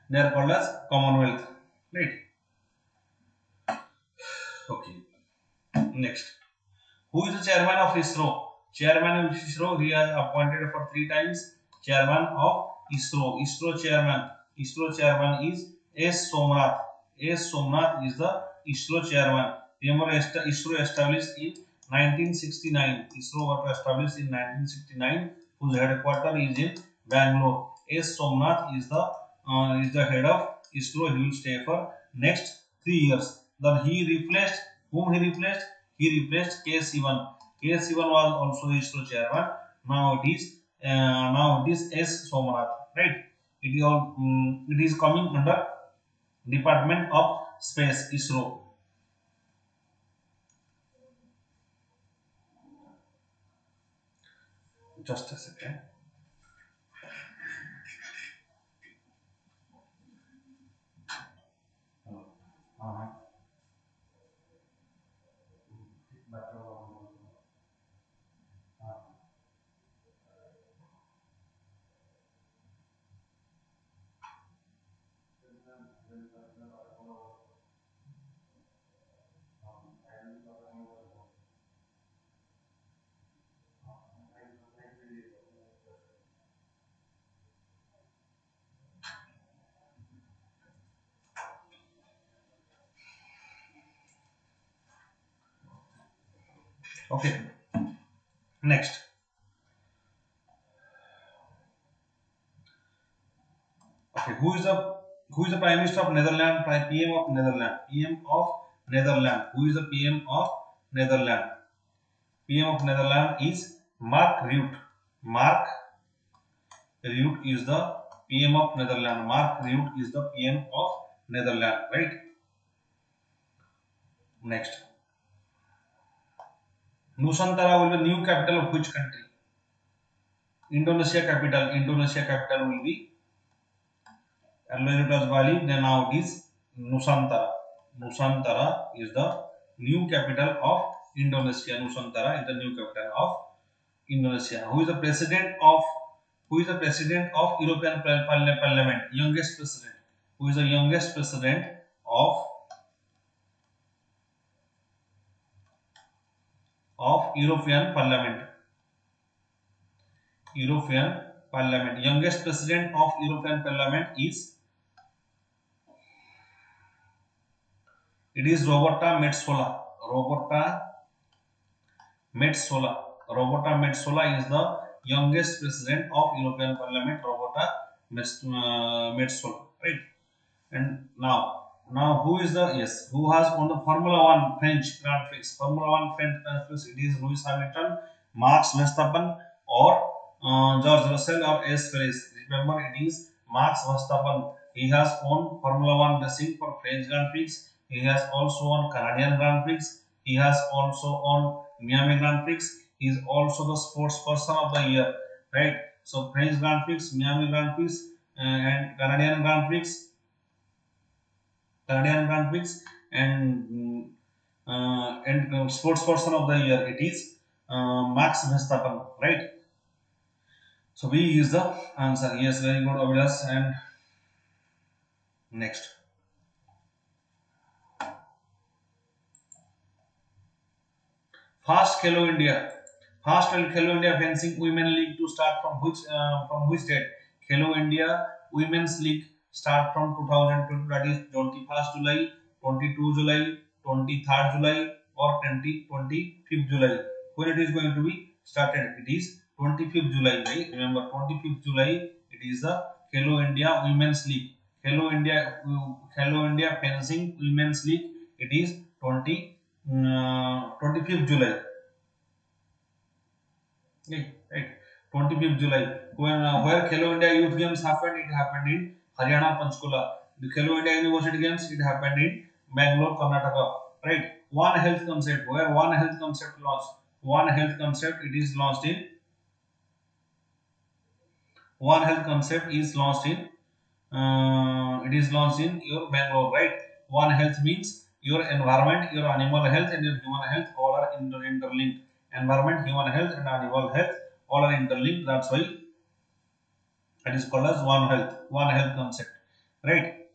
They are called as Commonwealth, right? Okay. Next. Who is the chairman of ISRO? Chairman of ISRO, he has appointed for 3 times. Chairman of ISRO. ISRO chairman is S. Somnath. S. Somnath is the ISRO chairman. Remember, ISRO established in 1969. ISRO was established in 1969, whose headquarters is in Bangalore. S. Somnath is the head of ISRO. He will stay for next 3 years. Then he replaced whom he replaced? He replaced K. Sivan. K. Sivan was also the ISRO chairman. Now it is S. Somanath, right? It is coming under Department of Space, ISRO. Just a second. Uh-huh. Okay. Next. Okay. Who is the Prime Minister of Netherlands? PM of Netherlands. PM of Netherlands. Who is the PM of Netherlands? PM of Netherlands is Mark Rutte. Mark Rutte is the PM of Netherlands. Mark Rutte is the PM of Netherlands, right? Next. Nusantara will be new capital of which country? Indonesia capital. Indonesia capital will be, earlier it was Bali, then now it is Nusantara. Nusantara is the new capital of Indonesia. Nusantara is the new capital of Indonesia. Who is the president of European Parliament? Youngest president. Who is the youngest president of European Parliament? European Parliament. Youngest president of European Parliament is, it is Roberta Metsola. Roberta Metsola is the youngest president of European Parliament. Roberta Metsola, right? And now who has won the Formula One French Grand Prix? Formula One French Grand Prix. It is Lewis Hamilton, Max Verstappen, or George Russell, or S. Perez. Remember, it is Max Verstappen. He has won Formula One racing for French Grand Prix. He has also won Canadian Grand Prix. He has also won Miami Grand Prix. He is also the sports person of the year, right? So French Grand Prix, Miami Grand Prix, and Canadian Grand Prix, and sports person of the year. It is Max Verstappen, right? So B is the answer. Yes, very good, Avilas. And next, Fast Khelo India. Fast Khelo India fencing women league to start from which date? Khelo India Women's League start from 2020, that is 21st July, 22 July, 23rd July, or 25th July. When it is going to be started? It is 25th July, right? Remember 25th July. It is the Hello India Women's League. Hello India Fencing Women's League. It is 25th July. Right. 25th July. When where Hello India Youth Games happened, it happened in Haryana, Panchkula. The Hello India University Games, it happened in Bangalore, Karnataka. Right. One Health concept. Where One Health concept launched. One Health concept. It is launched in One Health concept is launched in. It is launched in your Bangalore. Right. One Health means your environment, your animal health, and your human health all are interlinked. Environment, human health, and animal health all are interlinked. That's why that is called as One Health concept, right?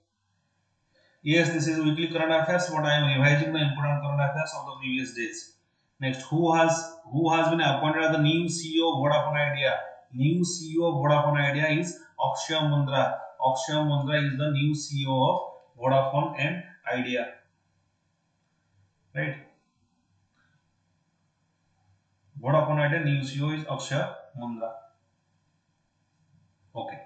Yes, this is weekly current affairs. But I am revising the important current affairs of the previous days. Next, who has been appointed as the new CEO of Vodafone Idea? New CEO of Vodafone Idea is Akshay Mundra. Akshay Mundra is the new CEO of Vodafone and Idea, right? Vodafone Idea new CEO is Akshay Mundra. Okay.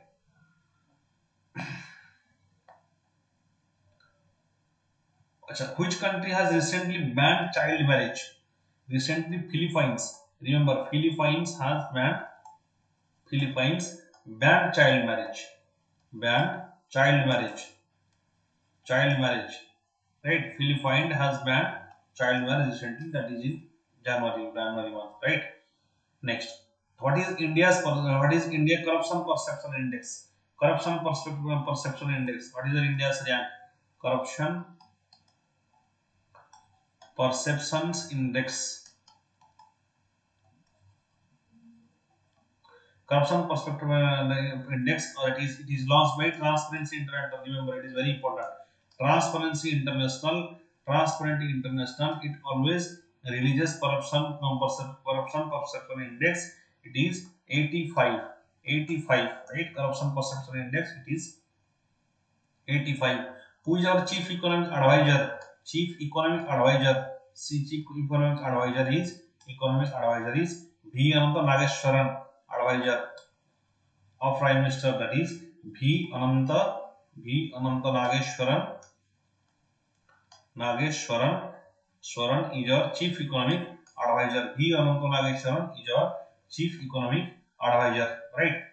Which country has recently banned child marriage? Recently, Philippines. Remember, Philippines banned child marriage. Banned child marriage. Child marriage. Right? Philippines has banned child marriage recently. That is in January month. Right? Next, what is India corruption perception index? Perception index. What is the India's rank? Corruption perceptions index. Corruption perspective the index, or it is launched by Transparency International. Remember, it is very important. Transparency International, Transparency International. It always releases corruption perception index. It is 85, 85. Right? Corruption perception index. It is 85. Who is our chief economic advisor? Chief economic advisor. Chief economic advisor is V. Ananta Nageshwaran, advisor of Prime Minister, that is V. Ananta Nageshwaran. Swaran is our chief economic advisor. V. Ananta Nageshwaran is our chief economic advisor. Right?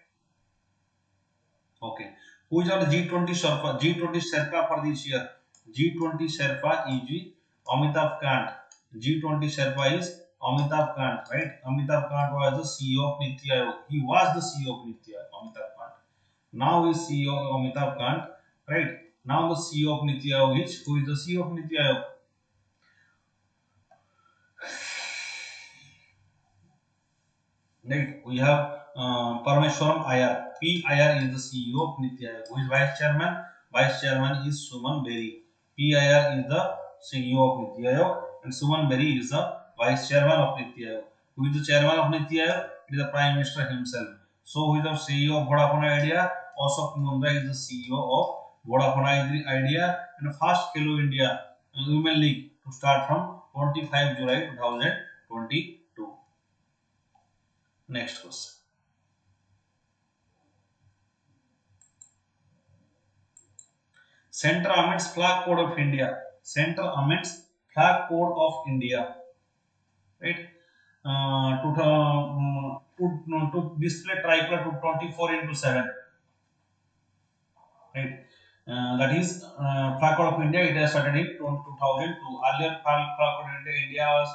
Okay. Who is our G20 Sherpa? G20 Sherpa for this year. G20 Sherpa is Amitabh Kant. G20 Sherpa is Amitabh Kant. Right? Amitabh Kant was the CEO of Niti Aayog. He was the CEO of Niti Aayog. Amitabh Kant. Now is CEO Amitabh Kant, right? Now the CEO of Niti Aayog is, who is the CEO of Niti Aayog? Right? We have Parameswaram Iyer. P. Iyer is the CEO of Niti Aayog. Who is Vice Chairman? Vice Chairman is Suman Beri. P. Iyer is the CEO of Niti Aayog, and Suman Beri is the Vice Chairman of Niti Aayog. Who is the Chairman of Niti Aayog? It is the Prime Minister himself. So, who is the CEO of Vodafone Idea? Ashok Mundra is the CEO of Vodafone Idea, and first Hello India Women League to start from 25 July 2022. Next question. Center amends flag code of India. Center amends flag code of India. Right? To display tricolor to 24 into 7. Right? That is flag code of India. It has started in 2002. Earlier flag code of India was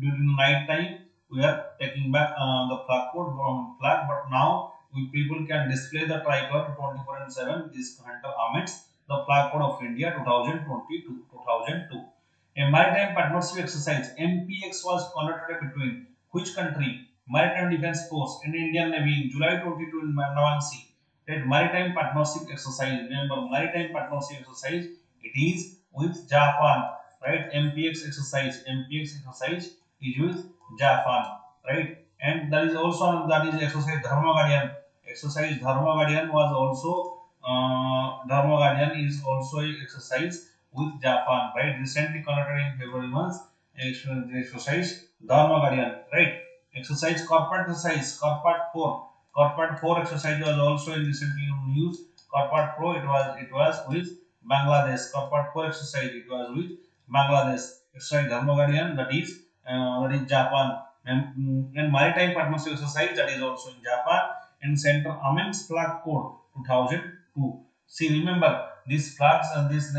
during night time. We are taking back the flag code flag, but now people can display the tricolor to 24 and 7. This center amends the flag code of India 2002. A maritime partnership exercise (MPX) was conducted between which country? Maritime Defence Force and Indian Navy in July 22 in Mandawan Sea. That maritime partnership exercise. Remember, maritime partnership exercise. It is with Japan, right? MPX exercise. MPX exercise is with Japan, right? And that is also that is exercise Dharma Guardian. Exercise Dharma Guardian was also Dharma Guardian is also a exercise with Japan, right? Recently conducted in February month, exercise Dharma Guardian, right? Exercise corporate exercise, corporate 4. Corporate 4 exercise was also in recently in news. Corporate Pro, it was with Bangladesh. Corporate 4 exercise, it was with Bangladesh. Exercise Dharma Guardian, that is Japan. And maritime partnership exercise, that is also in Japan. And Center Amends Flag Code 2002. See, remember these flags and this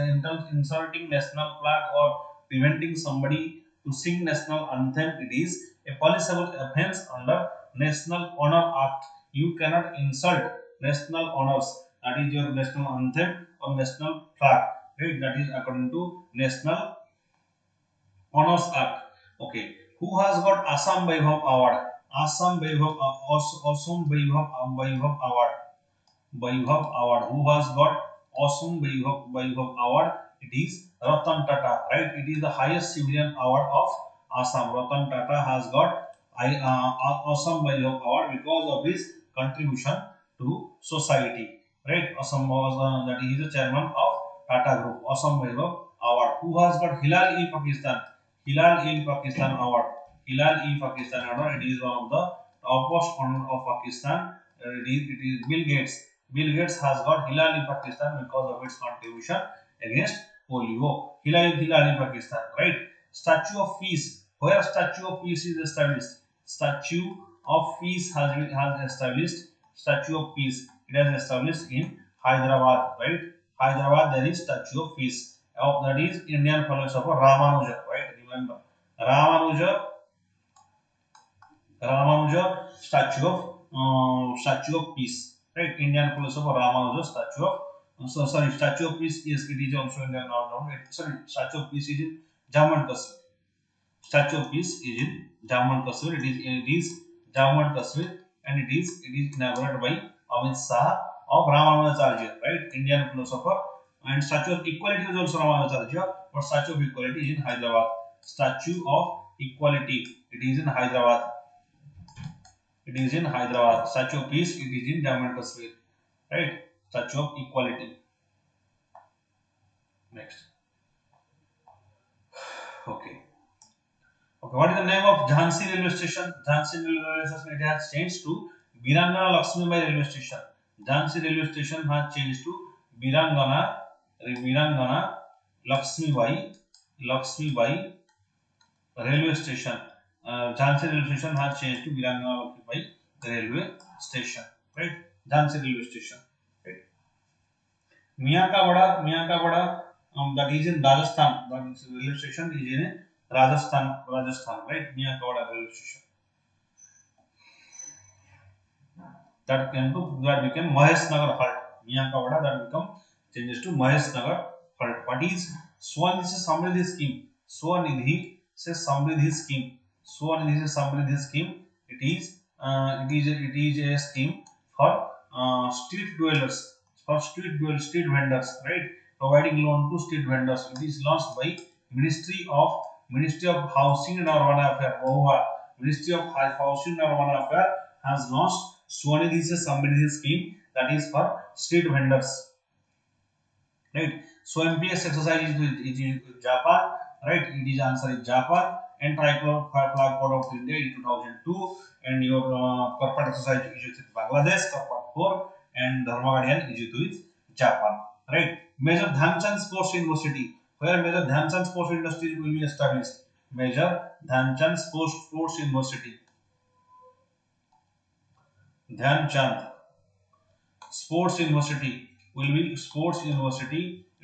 insulting national flag or preventing somebody to sing national anthem. It is a punishable offense under National Honor Act. You cannot insult national honors. That is your national anthem or national flag. Right? That is according to National Honors Act. Okay. Who has got Assam Vaibhav Award? Assam Vaibhav, Assam Vaibhav Award. Vaibhav Award. Who has got awesome Vaibhav Award? It is Ratan Tata, right? It is the highest civilian award of Assam. Ratan Tata has got awesome Vaibhav Award because of his contribution to society, right? Assam was that he is the chairman of Tata Group. Awesome Vaibhav Award. Who has got Hilal-e-Pakistan? Hilal-e-Pakistan Award. Hilal-e-Pakistan Award. It is one of the topmost honor of Pakistan. It is Bill Gates. Bill Gates has got Hilal in Pakistan because of its contribution against polio. Hilal in Pakistan, right? Statue of Peace. Where Statue of Peace is established? Statue of Peace has established. Statue of Peace. It has established in Hyderabad, right? Hyderabad, there is Statue of Peace. That is Indian philosopher Ramanuja, right? Remember, Ramanuja Statue of Peace, right? Indian philosopher Ramanuja Statue of Peace is it is also in the sorry, Statue of Peace is in Jammu and Kashmir. Statue of Peace is in Jammu and Kashmir. It is Jammu and Kashmir, and it is inaugurated by Amit Shah of Ramanujacharya, right? Indian philosopher. And Statue of Equality is also Ramanujacharya, but Statue of Equality is in Hyderabad. Statue of Equality, it is in Hyderabad. It is in Hyderabad. Statue of Peace, it is in Jammu and Kashmir. Right? Statue of Equality. Next. Okay. Okay. What is the name of Jhansi railway station? Jhansi railway station, it has changed to Birangana Lakshmibai railway station. Jhansi railway station has changed to Birangana Lakshmibai railway station. Jhansi railway station has changed to Birangana Lakshmibai railway station. Right? Jhansi railway station. Right? Miyankawada, that is in Rajasthan. That is railway station is in Rajasthan, right? Miyankawada railway station. That became Mahesh Nagar Halt. Miyankawada, that become changes to Mahesh Nagar Halt. What is Swanidhi Samriddhi scheme? Swanidhi scheme. Swanidhi Samriddhi scheme. It is a scheme for street dwellers, for street vendors, right? Providing loan to street vendors. It is launched by Ministry of Housing and Urban Affairs. Ministry of Housing and Urban Affairs has launched Swanidhi Samriddhi scheme, that is for street vendors, right? So MPS exercise is Japan, right? It is answer is Japan. And tricolor flag code of India in 2002, and your corporate exercise is with Bangladesh, corporate 4, and Dharma Guardian is with Japan, right? Major Dhyanchand Sports University, where Major Dhyanchand Sports Industry will be established. Major Dhyanchand Sports University. Dhyanchand Sports University will be It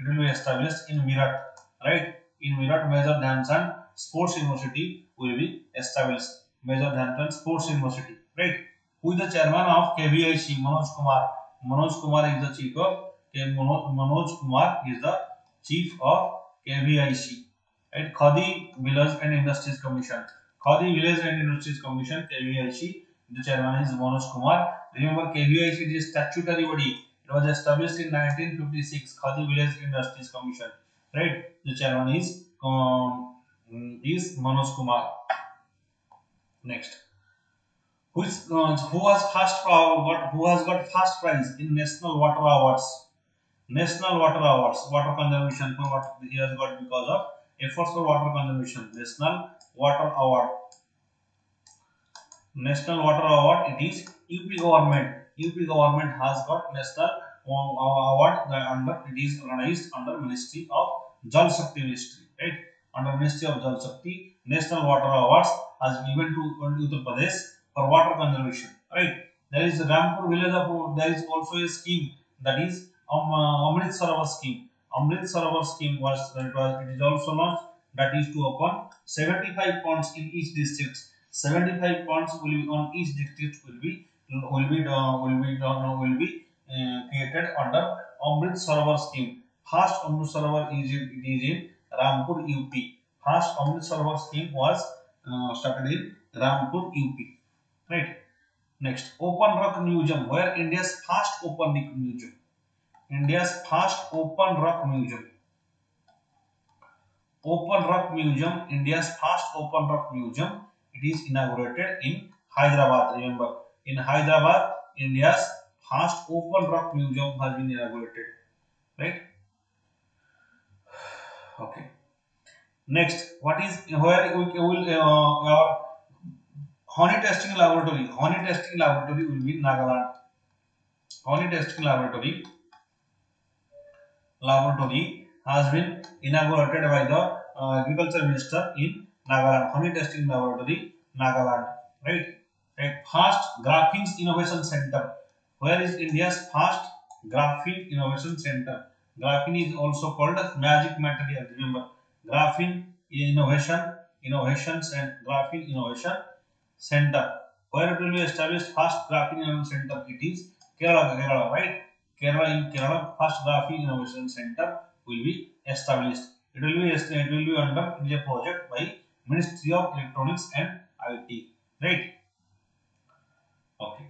will be established in Meerut, right? In Meerut, Major Dhyanchand Sports University will be established. Major Dhyanchand Sports University, right? Who is the chairman of KVIC? Manoj Kumar. Manoj Kumar is the chief of Manoj Kumar is the chief of KVIC, right? Khadi Village and Industries Commission. Khadi Village and Industries Commission, KVIC. The chairman is Manoj Kumar. Remember, KVIC is a statutory body. It was established in 1956. Khadi Village Industries Commission, right? The chairman is Manoj Kumar. Next, who has got first prize in National Water Awards? National Water Awards, water conservation for what he has got because of efforts for water conservation. National Water Award. National Water Award. It is UP government. UP government has got national award under, it is organized under Ministry of Jal Shakti Ministry, right? Under Ministry of Jal Shakti, National Water Awards has given to Uttar Pradesh for water conservation, right? There is Rampur village of, there is also a scheme, that is Amrit Sarovar scheme. Amrit Sarovar scheme it is also launched, that is to open 75 ponds in each district. 75 ponds will be on each district will be created under Amrit Sarovar scheme. First Amrit Sarovar is in Rampur UP. First Amrit Sarovar scheme was started in Rampur UP. Right. Next, Open Rock Museum. Where India's first open rock museum. India's first open rock museum. Open Rock Museum, India's first open rock museum. It is inaugurated in Hyderabad. Remember, in Hyderabad, India's first open rock museum has been inaugurated. Right? Okay. Next, what is where we will our honey testing laboratory? Honey testing laboratory will be in Nagaland. Honey testing laboratory has been inaugurated by the agriculture minister in Nagaland. Honey testing laboratory, Nagaland. Right? Right. Fast Graphics Innovation Center. Where is India's fast graphene innovation center? Graphene is also called as magic material. Remember, graphene innovations and graphene innovation center. Where it will be established fast graphene innovation center? It is Kerala, right? Kerala, in Kerala, first graphene innovation center will be established. It will be under a project by Ministry of Electronics and IT. Right? Okay.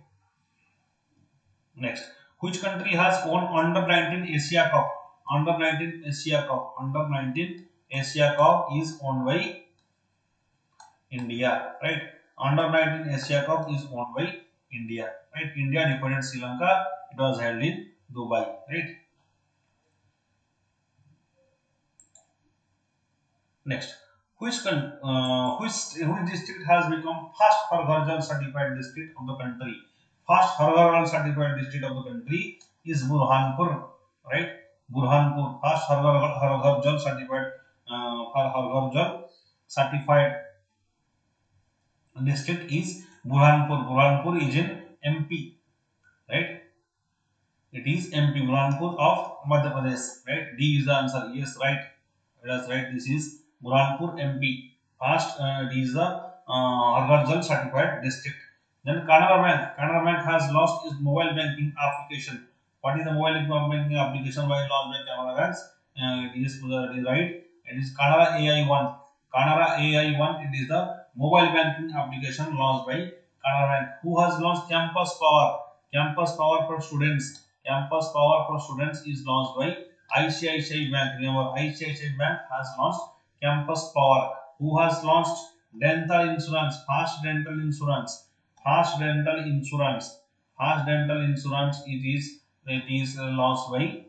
Next, which country has won under 19 Asia Cup? Under 19 Asia Cup. Under 19 Asia Cup is won by India. Right? Under 19 Asia Cup is won by India. Right? India defeated Sri Lanka. It was held in Dubai. Right? Next, which district has become first Harghar certified district of the country? First Harghar certified district of the country is Burhanpur, right? Burhanpur. First Harghar certified Harghar certified district is Burhanpur. Burhanpur is in MP, right? It is MP Burhanpur of Madhya Pradesh, right? D is the answer. Yes, right. That's right. This is Burhanpur MP. First, it is the Harghar certified district. Then Canara Bank. Canara Bank has launched its mobile banking application. What is the mobile banking application by launched by Canara Bank? It is right. It is Canara AI One. Canara AI One. It is the mobile banking application launched by Canara Bank. Who has launched Campus Power? Campus Power for students. Campus Power for students is launched by ICICI Bank. Remember, ICICI Bank has launched Campus Power. Who has launched dental insurance? Fast dental insurance. Fast dental insurance. Fast dental insurance. It is launched by.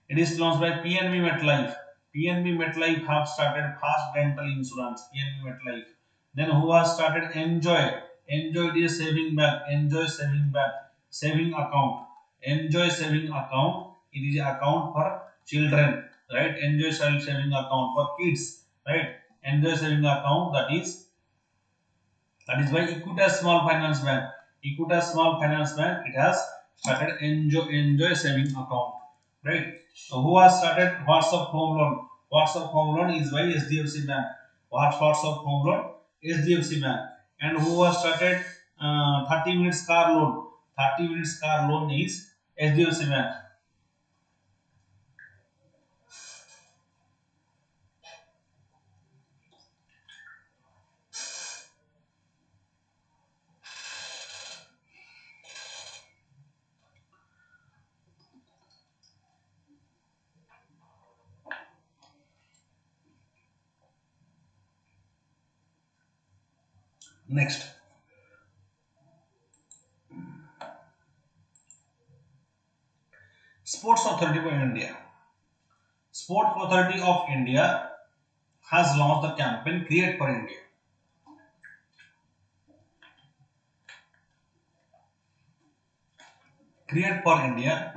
It is launched by PNB MetLife. PNB MetLife have started fast dental insurance. PNB MetLife. Then who has started Enjoy? Enjoy is saving bank. Enjoy saving bank. Saving account. Enjoy saving account. It is account for children, right? Enjoy saving account for kids, right? Enjoy saving account, that is by Equitas Small Finance Bank. Equitas Small Finance Bank, it has started Enjoy saving account, right? So who has started WhatsApp Home Loan? WhatsApp Home Loan is by SDFC Bank. WhatsApp Home Loan? SDFC Bank. And who has started 30 minutes car loan? 30 minutes car loan is SDFC Bank. Next, Sports Authority of India. Sport Authority of India has launched the campaign Create for India. Create for India,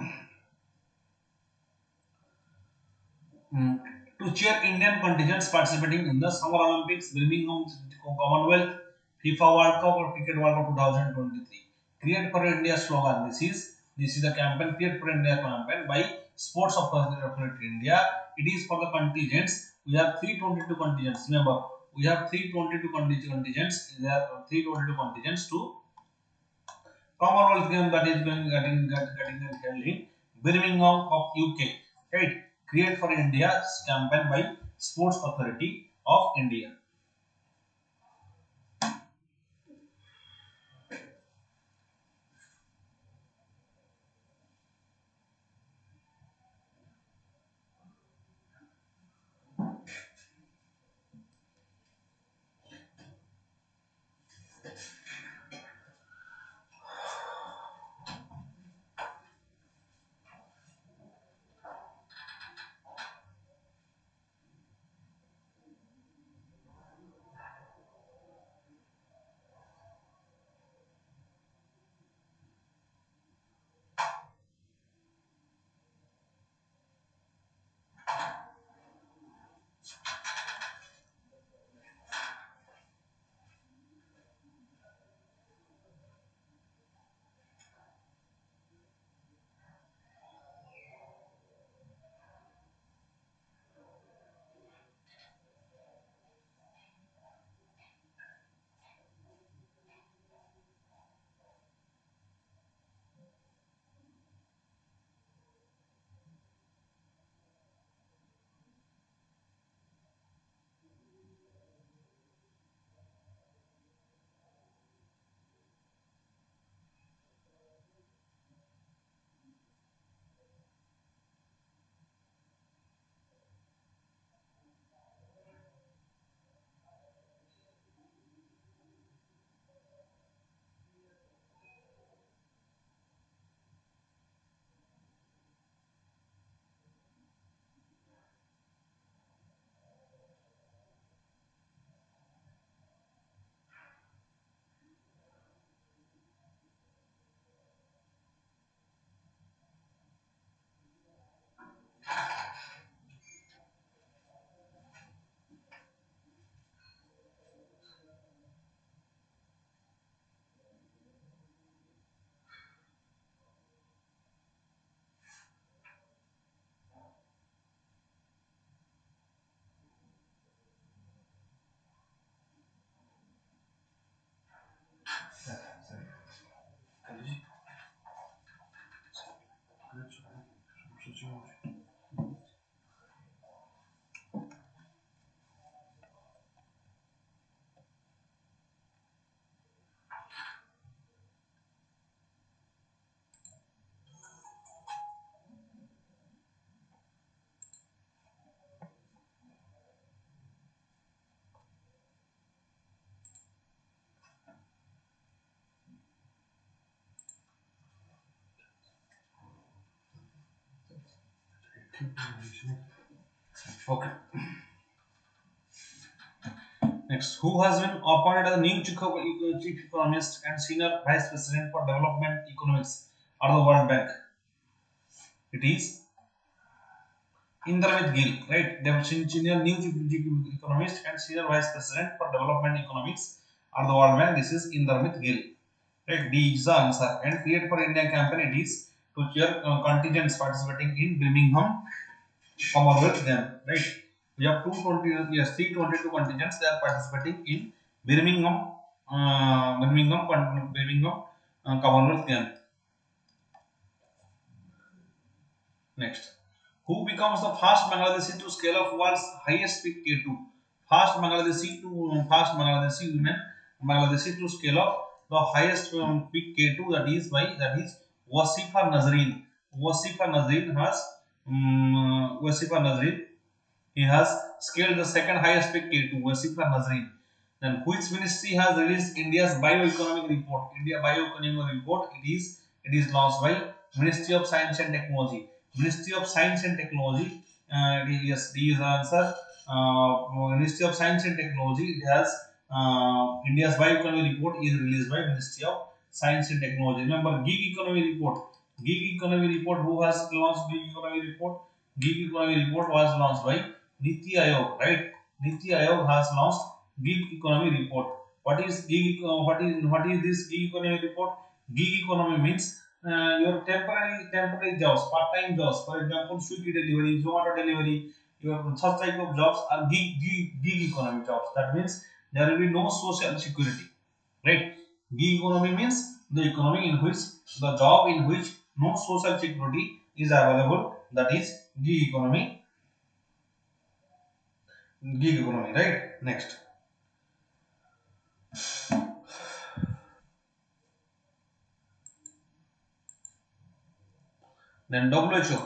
mm, to cheer Indian contingents participating in the Summer Olympics, Birmingham Commonwealth, FIFA World Cup or Cricket World Cup 2023. Create for India slogan. This is the campaign Create for India campaign by Sports Authority India. It is for the contingents. We have 322 contingents. Remember, we have 322 contingents. There are 322 contingents to Commonwealth game that is getting held in Birmingham of UK. Right? Create for India campaign by Sports Authority of India. Okay. Next, who has been appointed as the new chief economist and senior vice president for development economics at the World Bank? It is Indermit Gill, right? They were senior new chief economist and senior vice president for development economics at the World Bank. This is Indermit Gill. Right? D is the answer. And Create for India campaign. It is to cheer contingents participating in Birmingham Commonwealth Games. Right? We have 220, yes, 322 contingents. They are participating in Birmingham, Birmingham Commonwealth Games. Next, who becomes the first Bangladeshi to scale of world's highest peak K2? First Bangladeshi women Bangladeshi to scale of the highest peak K2, that is Wasifa Nazreen. Wasifa Nazreen has Wasifa Nazreen, he has scaled the second highest peak K2. Wasifa Nazreen. Then which ministry has released India's bioeconomic report? India bioeconomic report. It is launched by Ministry of Science and Technology. Ministry of Science and Technology. Yes, D is the answer. Ministry of Science and Technology. It has India's bioeconomy report is released by Ministry of Science and Technology. Remember, gig economy report. Gig economy report. Who has launched gig economy report? Gig economy report was launched by Niti Aayog, right? Niti Aayog has launched gig economy report. What is this gig economy report? Gig economy means your temporary jobs, part-time jobs. For example, Swiggy delivery, Zomato delivery, your such type of jobs are gig economy jobs. That means there will be no social security, right? Gig economy means the economy in which the job in which no social security is available. That is gig economy, right? Next. Then WHO.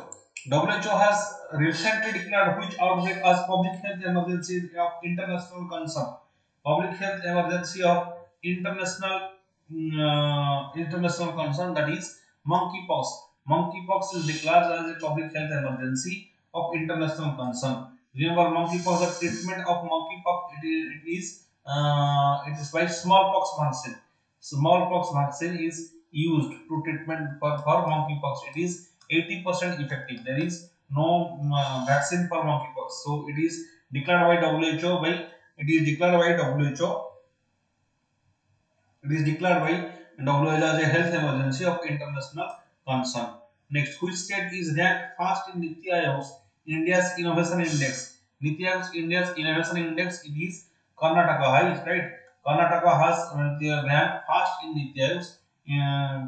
WHO has recently declared which outbreak as public health emergency of international concern. Public health emergency of international concern, that is monkeypox. Monkeypox is declared as a public health emergency of international concern. Remember, monkeypox, the treatment of monkeypox, it is by smallpox vaccine. Smallpox vaccine is used to treatment for monkeypox. It is 80% effective. There is no vaccine for monkeypox. So it is declared by WHO by it is declared by WHO. It is declared by WHO as a health emergency of international concern. Next, which state is ranked first in Niti Aayog's India's Innovation Index? Niti Aayog's India's Innovation Index, it is Karnataka, right? Karnataka has ranked first in Niti Aayog's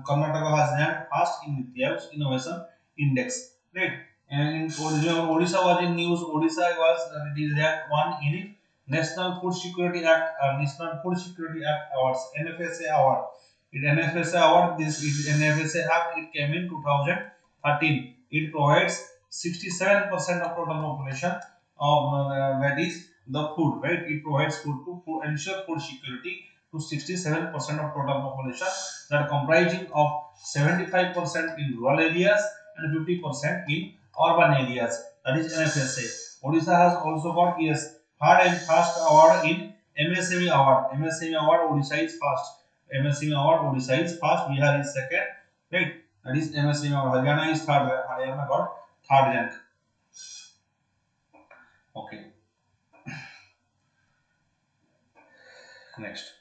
Karnataka has ranked first in Niti Aayog's Innovation Index, right? And in Odisha was in news. Odisha was it is ranked one in National Food Security Act, National Food Security Act Awards, NFSA Award. NFSA Award, this is NFSA Act, it came in 2013. It provides 67% of total population of that is the food, right? It provides food to ensure food security to 67% of total population, that comprising of 75% in rural areas and 50% in urban areas. That is NFSA. Odisha has also got, yes, third and first award in MSME award. MSME award, Odisha is first. MSME award, Odisha is first. Bihar is second. Right? That is MSME award. Haryana is third. Haryana got third rank. Okay. Next.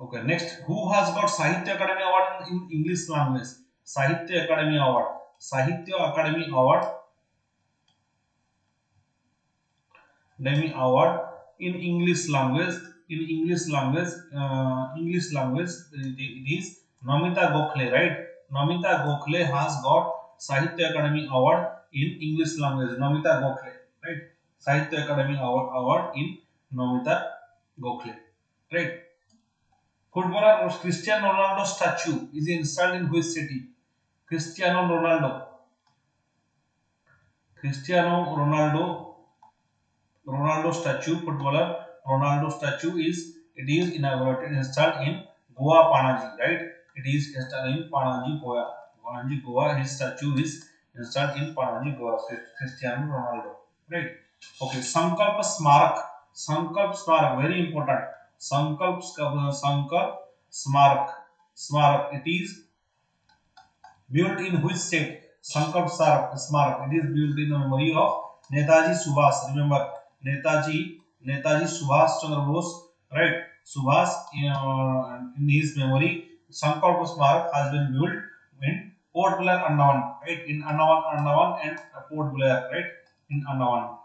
Okay. Next. Who has got Sahitya Academy Award in English language? Sahitya Academy Award. Sahitya Academy Award. Award in English language. In English language, it is Namita Gokhale, right? Namita Gokhale has got Sahitya Academy Award in English language. Namita Gokhale, right? Sahitya Academy Award in Namita Gokhale, right? Footballer Cristiano Ronaldo statue is installed in which city? Cristiano Ronaldo. Cristiano Ronaldo statue, footballer Ronaldo statue is it is inaugurated installed in Goa, Panaji, right? It is installed in Panaji, Goa. Panaji, Goa. His statue is installed in Panaji, Goa. Cristiano Ronaldo, right? Okay. Sankalp Smarak. Sankalp Smarak, very important. Sankalp Smarak. Smarak. It is built in which state? Sankalp Smarak. It is built in the memory of Netaji Subhas. Remember, Netaji Subhas Chandra Bose, right? Subhas, in his memory, Sankalp Smarak has been built in Port Blair, Andaman, right? In Andaman and Port Blair, right? In Andaman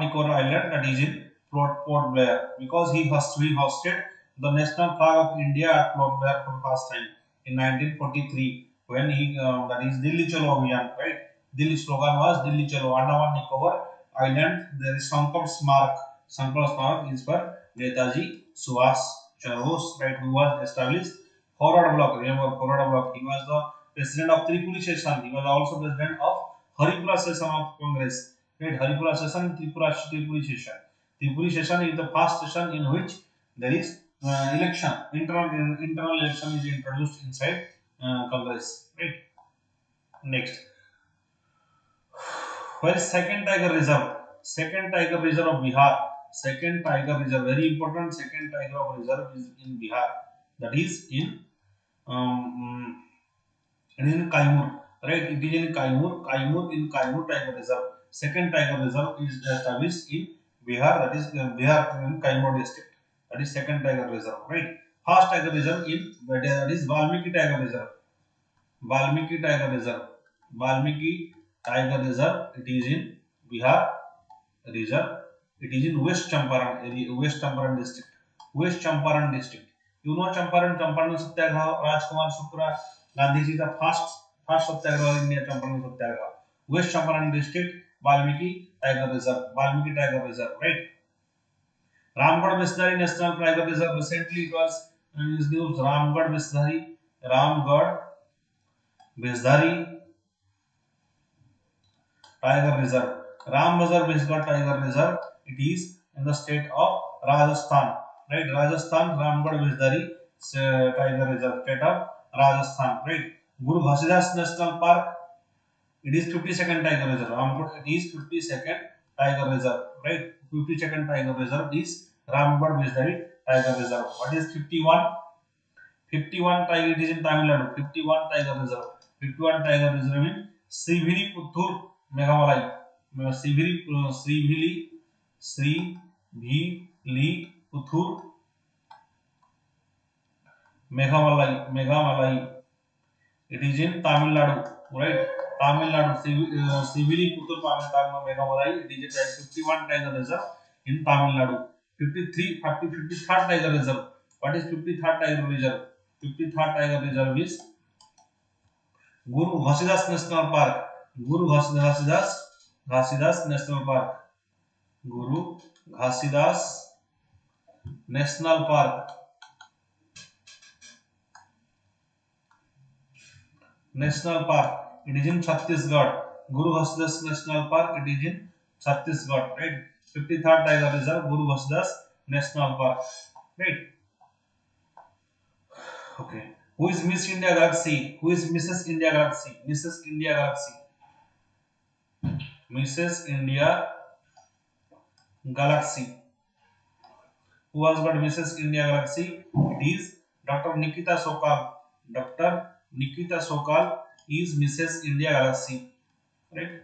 Nicobar Island, that is in Port Blair, because he hosted the national flag of India at Port Blair for the first time in 1943 when he that is Dilli Chalo Abhiyan, right? Dilli slogan was Dilli Chalo. Andaman Nicobar Island, there is Sankalp Smarak. Sankalp Smarak is for Netaji Subhas Chandra Bose, right? Who was established Forward Bloc. Remember Forward Bloc. He was the president of Tripuri session. He was also president of Haripura session of Congress. Right, Haripura session, Tripuri session. Tripuri session is the first session in which there is election, internal election is introduced inside Congress. Right. Next, where is second tiger reserve? Second tiger reserve of Bihar. Second tiger reserve, very important. Second tiger of reserve is in Bihar. That is in um, it is in Kaimur, right? It is in Kaimur. In Kaimur Tiger Reserve. Second Tiger Reserve is established in Bihar. That is Bihar in Kaimur district. That is second Tiger Reserve, right? First Tiger Reserve in that is Valmiki Tiger Reserve. Valmiki Tiger Reserve. Valmiki Tiger Reserve. It is in Bihar Reserve. It is in West Champaran area, West Champaran district. West Champaran district. You know Champaran, Champaran Satyagraha, Rajkumar Shukla, Gandhiji the first Satyagraha in India, Champaran Satyagraha. West Champaran district, Valmiki Tiger Reserve. Valmiki Tiger Reserve, right? Ramgarh Visdhari National Tiger Reserve. Recently it was in his news. Ramgarh Visdhari, Ramgarh Visdhari Tiger Reserve. Ramgarh Visdhar Tiger Reserve. It is in the state of Rajasthan. Right, Rajasthan, Ramgarh Visdhari Tiger Reserve, state of Rajasthan. Right, Guru Ghasidas National Park. It is 52nd Tiger Reserve. Ramgarh, it is 52nd Tiger Reserve. Right, 52nd Tiger Reserve is Ramgarh Visdhari Tiger Reserve. What is 51? 51 tiger, it is in Tamil Nadu. 51 tiger reserve. 51 tiger reserve in Srivilliputtur, Meghalaya. Srivilliputtur, Meghalaya. It is in Tamil Nadu, right? Tamil Nadu, Srivilliputtur, Meghalaya. It is a 51 tiger reserve in Tamil Nadu. 53rd tiger reserve. What is 53rd tiger reserve? 53rd tiger reserve is Guru Ghasidas National Park. Guru Ghasidas National Park. Guru Ghasidas National Park. National Park. It is in Chhattisgarh. Guru Ghasidas National Park. It is in Chhattisgarh. Right. 53rd Tiger Reserve. Guru Ghasidas National Park. Right. Okay. Who is Miss India Galaxy? Who is Mrs. India Galaxy? Mrs. India Galaxy. Mrs. India Galaxy. Who has got Mrs. India Galaxy? It is Dr. Nikita Sokal. Dr. Nikita Sokal is Mrs. India Galaxy. Right?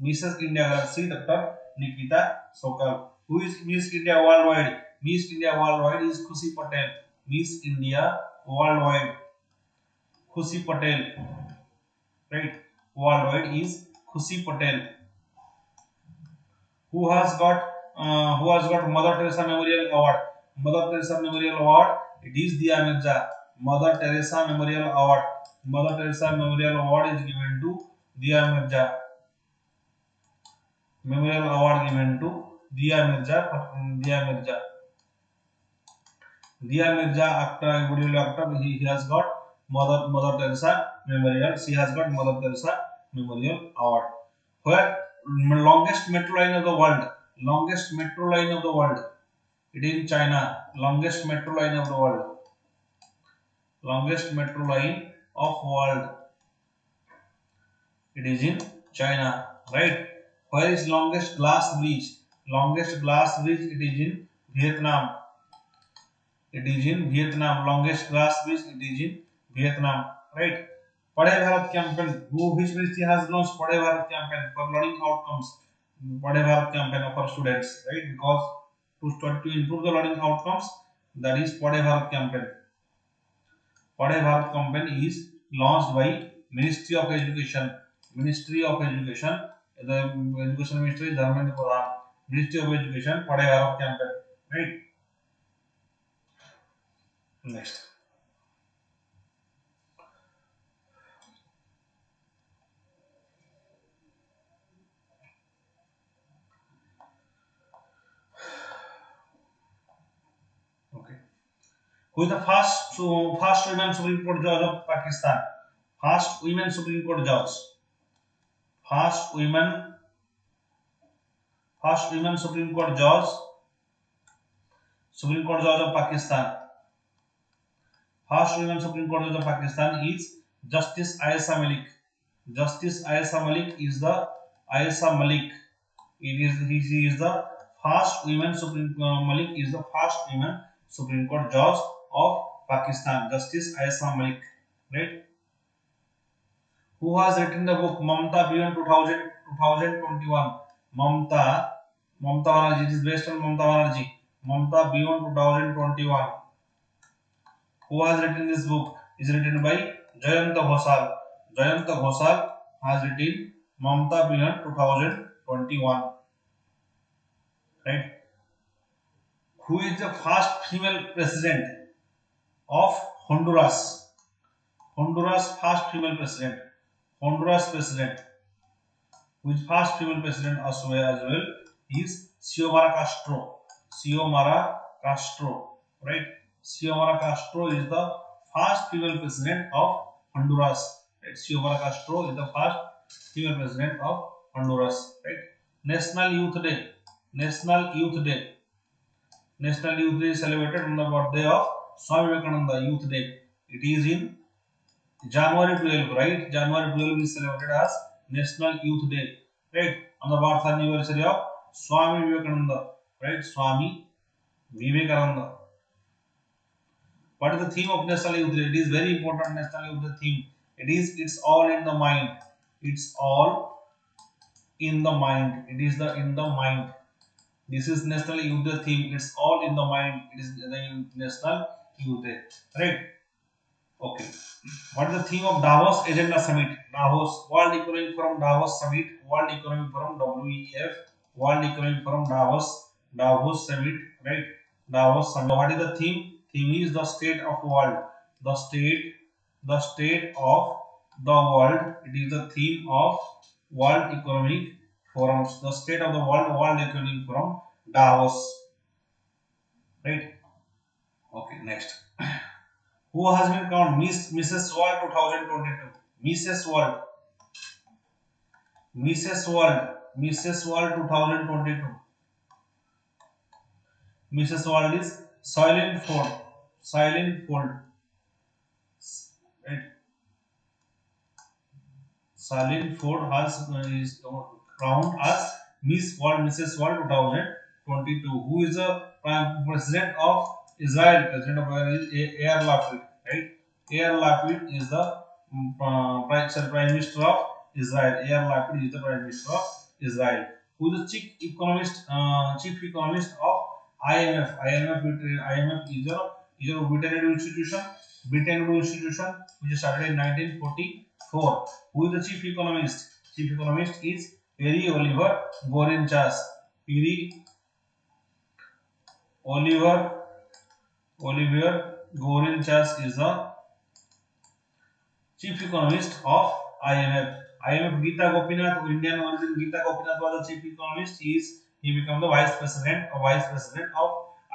Mrs. India Galaxy, Dr. Nikita Sokal. Who is Miss India Worldwide? Miss India Worldwide is Khushi Patel. Miss India Worldwide. Khushi Patel. Right? Worldwide is Khushi Patel. Who has got Mother Teresa Memorial Award? Mother Teresa Memorial Award. It is Dia Mirza. Mother Teresa Memorial Award. Mother Teresa Memorial Award is given to Dia Mirza. Memorial Award given to Dia Mirza. Dia Mirza. Dia Mirza actor, Bollywood actor. He has got Mother Teresa Memorial. She has got Mother Teresa Memorial Award. Where longest metro line of the world? Longest metro line of the world. It is in China. Longest metro line of the world. Longest metro line of world. It is in China. Right? Where is longest glass bridge? Longest glass bridge. It is in Vietnam. It is in Vietnam. Longest glass bridge. It is in Vietnam. Right? Padhe Bharat campaign. Which ministry has launched Padhe Bharat campaign for learning outcomes? Padhe Bharat campaign for students. Right? Because to improve the learning outcomes, that is Padhe Bharat campaign. Padhe Bharat campaign is launched by Ministry of Education. Ministry of Education. The Education Ministry is Dharmendra Pradhan. Ministry of Education. Padhe Bharat campaign. Right? Next. Okay. Who is the first women Supreme Court judge of Pakistan? First women Supreme Court judge. First women Supreme Court judge. Supreme Court judge of Pakistan. First women Supreme Court judge of Pakistan is Justice Ayesha Malik. Justice Ayesha Malik is the Ayesha Malik. He is the first women Supreme Malik is the first women Supreme Court judge of Pakistan. Justice Ayesha Malik, right? Who has written the book Mamta Beyond 2021? Mamta Mamta Banerjee. It is based on Mamta Banerjee. Mamta Beyond 2021. Who has written this book? Is written by Jayanta Ghoshal. Jayanta Ghoshal has written Mamta Beyond 2021. Right? Who is the first female president of Honduras? Honduras first female president. Honduras president. Who is first female president as well is Xiomara Castro. Xiomara Castro. Right? Xiomara Castro is the first female president of Honduras. Right? Xiomara Castro is the first female president of Honduras. Right? National Youth Day. National Youth Day. National Youth Day is celebrated on the birthday of Swami Vivekananda Youth Day. It is in January 12, right? January 12 is celebrated as National Youth Day, right? On the birth anniversary of Swami Vivekananda, right? Swami Vivekananda. What is the theme of National Youth Day? It is very important National Youth Day theme. It's all in the mind. It's all in the mind. It is the in the mind. This is National Youth Day theme. It's all in the mind. It is the National Youth Day, right? Okay. What is the theme of Davos Agenda Summit? Davos World Economic Forum Davos Summit. World Economic Forum WEF. World Economic Forum Davos Summit. Right? Davos Summit. What is the theme? Theme is the state of world. The state of the world. It is the theme of World Economic Forum. The state of the World Economic Forum Davos. Right? Okay. Next. Who has been crowned Mrs. World 2022? Mrs. World. Mrs. World. Mrs. World 2022. Mrs. World is Silent Fold. Silent Fold. Right. Silent Ford has is crowned as Miss World, Mrs. World 2022. Who is the Prime President of Israel? President of Israel is Yair Lapid, right? Yair Lapid is the Prime Minister of Israel. Yair Lapid is the Prime Minister of Israel. Who is the Chief Economist of IMF? IMF is a Britain institution. Which started in 1944. Who is the chief economist? Chief economist is Perry Oliver Gorinchas. Perry Oliver Gorinchas is the chief economist of IMF. IMF Geeta Gopinath, Indian origin Geeta Gopinath was the chief economist. He became the vice president of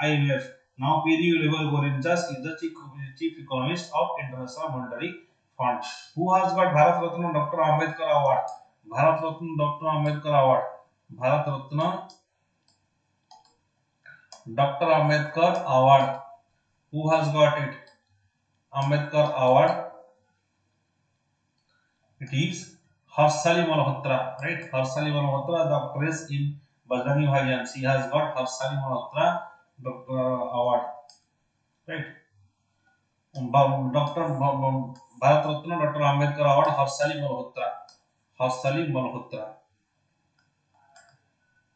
IMF. Now Perry Oliver Gorinchas is the chief economist of International Monetary Fund. Who has got Bharat Ratna Dr. Ambedkar Award? Bharat Ratna Dr. Ambedkar Award. Bharat Ratna Dr. Ambedkar Award. Who has got it? Ambedkar Award. It is Harshali Malhotra, right? Harshali Malhotra, the actress in Bajrangi Bhaijaan. She has got Harshali Malhotra Award, right? Dr. Bharat Ratna Dr. Ambedkar Award, Harshali Malhotra. Harshali Malhotra.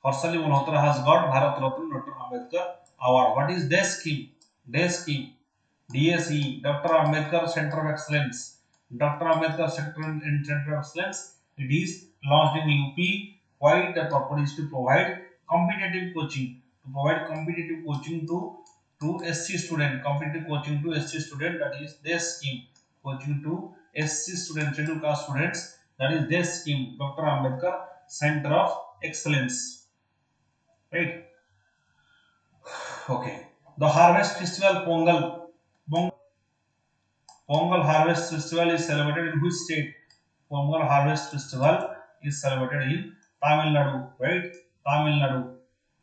Harshali Malhotra has got Bharat Ratna Dr. Ambedkar Award. What is DES scheme? DES scheme. DSE, Dr. Ambedkar Center of Excellence. Dr. Ambedkar Center of Excellence. It is launched in UP. Why? The purpose is to provide competitive coaching. To provide competitive coaching to SC student. Competitive coaching to SC student. That is DES scheme. Coaching to SC students, scheduled caste students. That is DES scheme. Dr. Ambedkar Center of Excellence. Right? Okay. The Harvest Festival Pongal Harvest Festival is celebrated in which state? Pongal Harvest Festival is celebrated in Tamil Nadu, right? Tamil Nadu.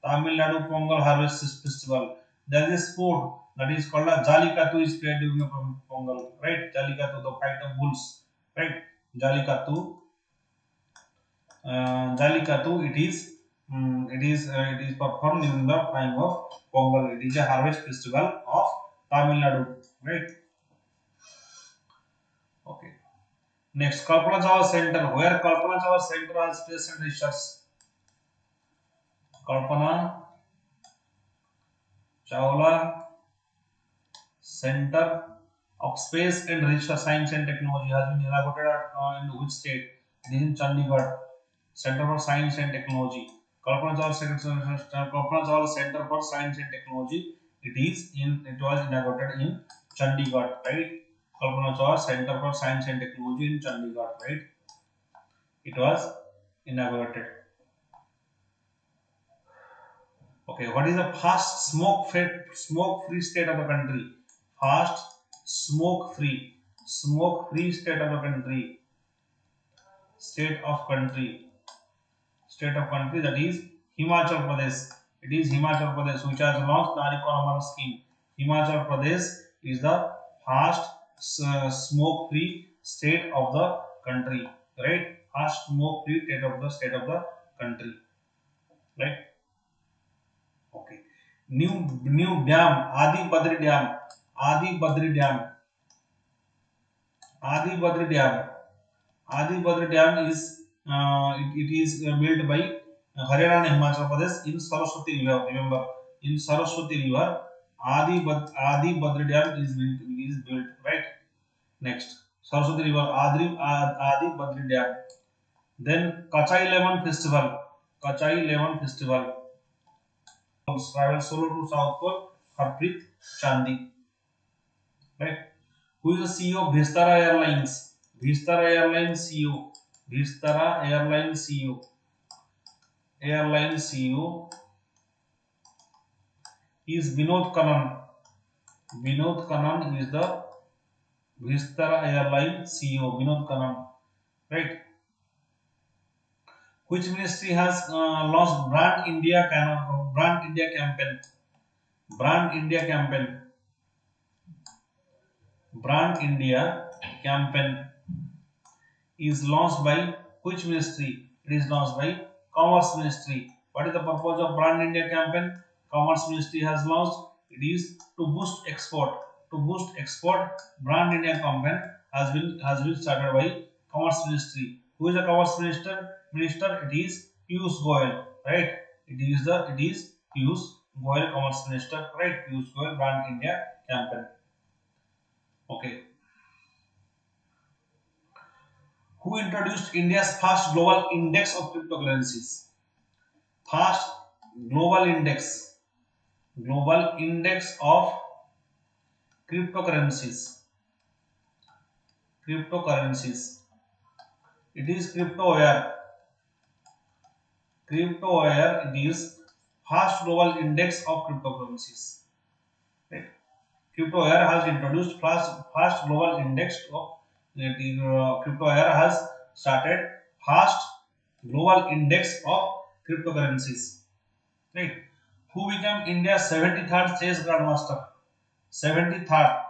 Tamil Nadu Pongal Harvest Festival. There is a sport that is called a Jallikattu is played during the Pongal, right? Jallikattu, the fight of bulls, right? Jallikattu Jallikattu, it is performed in the time of Pongal. It is a harvest festival of Tamil Nadu, right? Okay. Next, Kalpana Chawla Center. Where Kalpana Chawla Center has space and research? Kalpana Chawla Center of Space and Research Science and Technology has been inaugurated in which state? It is in Chandigarh. Center for Science and Technology. Kalpana Chawla Center for Science and Technology. It was inaugurated in Chandigarh, right? Kalpana Chawla Center for Science and Technology in Chandigarh, right? It was inaugurated. Okay, what is the fast smoke free state of the country? Fast smoke free state of the country. State of country. State of country, that is Himachal Pradesh. It is Himachal Pradesh which has launched the Naricolamar scheme. Himachal Pradesh is the fast smoke-free state of the country, right? Fast smoke-free state of the country, right? Okay. New dam, Adi Badri Dam, Adi Badri Dam. Adi Badri Dam it is built by Haryana and Himachal Pradesh in Saraswati River. Remember, in Saraswati River, Adi Badri Dam is built, right? Next, Saraswati River, Adi Badri Dam. Then Kachai Lemon Festival. Kachai Lemon Festival. Travel solo to South Pole. Harpreet Chandi, right? Who is the CEO of Vistara Airlines? Vistara Airlines CEO. Vistara Airlines CEO. Airline CEO is Vinod Kanan. Vinod Kanan is the Vistara Airline CEO. Vinod Kanan, right? Which ministry has launched Brand India campaign? Brand India campaign. Brand India campaign is launched by which ministry? It is launched by Commerce Ministry. What is the purpose of Brand India campaign? Commerce Ministry has launched. It is to boost export. To boost export, Brand India campaign has been started by Commerce Ministry. Who is the Commerce Minister? It is Piyush Goyal, right? It is Piyush Goyal, Commerce Minister, right? Piyush Goyal, Brand India campaign. Okay. Who introduced India's first global index of cryptocurrencies? First global index. Global index of cryptocurrencies. Cryptocurrencies. It is CryptoWire. CryptoWire, it is first global index of cryptocurrencies. Right? CryptoWire has introduced first global index of CryptoWire has started first global index of cryptocurrencies. Right? Who became India's 73rd chess grandmaster? 73rd,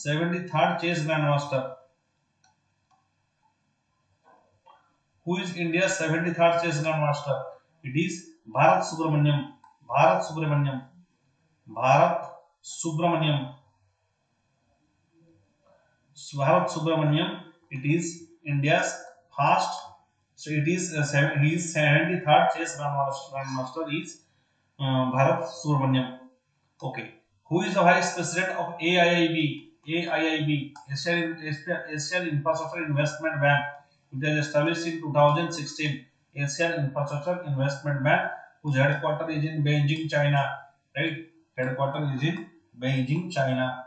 73rd chess grandmaster. Who is India's 73rd chess grandmaster? It is Bharat Subramaniam. Bharat Subramaniam. Bharat Subramaniam. Bharat Subramaniam. It is India's first. So it is his 73rd chess grandmaster is Bharat Subramaniam. Okay. Who is the Vice President of AIIB? AIIB, Asian Infrastructure Investment Bank, which was established in 2016. Asian Infrastructure Investment Bank, whose headquarters is in Beijing, China. Right? Headquarters is in Beijing, China.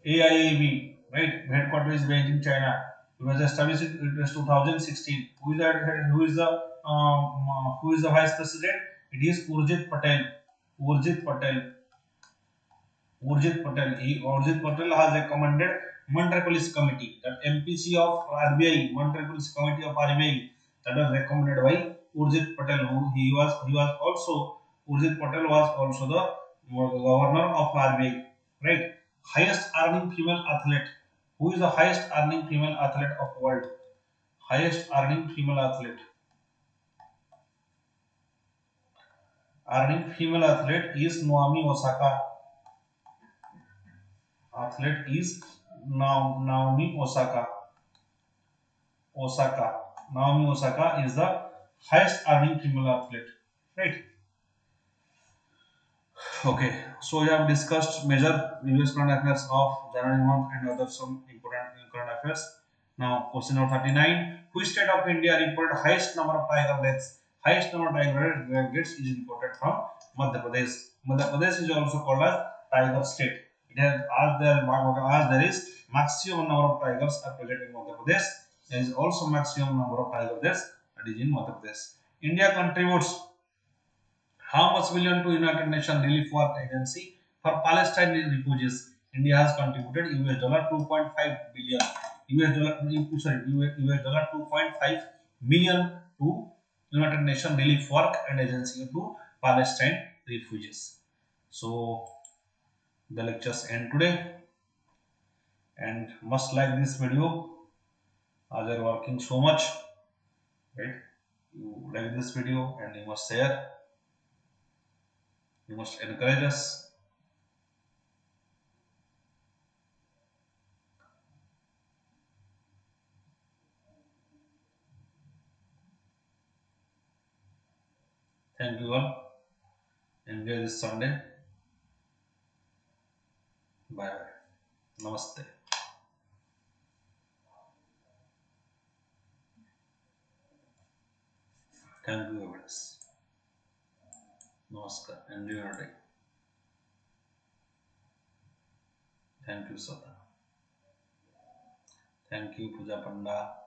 AIIB, right? Headquarters is Beijing, China. It was established in it was 2016. Who is the Vice President? It is Urjit Patel. Urjit Patel. Urjit Patel has recommended Monetary Policy Committee, that MPC of RBI, Monetary Policy Committee of RBI, that was recommended by Urjit Patel. He was also Urjit Patel was also the governor of RBI, right? Highest earning female athlete. Who is the highest earning female athlete of world? highest earning female athlete is Naomi Osaka. Athlete is Naomi Osaka. Osaka. Naomi Osaka is the highest earning female athlete. Right. Okay. So we have discussed major US current affairs of January month and other some important current affairs. Now question number 39. Which state of India reported highest number of tiger deaths? Highest number of tiger deaths is reported from Madhya Pradesh. Madhya Pradesh is also called as tiger state. It has as there is maximum number of tigers are present in Madhya Pradesh. There is also maximum number of tiger deaths that is in Madhya Pradesh. India contributes how much million to United Nations Relief Work Agency for Palestine refugees? India has contributed US dollar 2.5 billion. US dollar 2.5 million to United Nations Relief Work and Agency to Palestine refugees. So the lectures end today, and must like this video as you are working so much, right? You like this video and you must share, you must encourage us. Thank you all. Enjoy this Sunday. Bye bye. Namaste. Thank you, everyone. Namaskar. Enjoy your day. Thank you, Sada. Thank you, Puja Panda.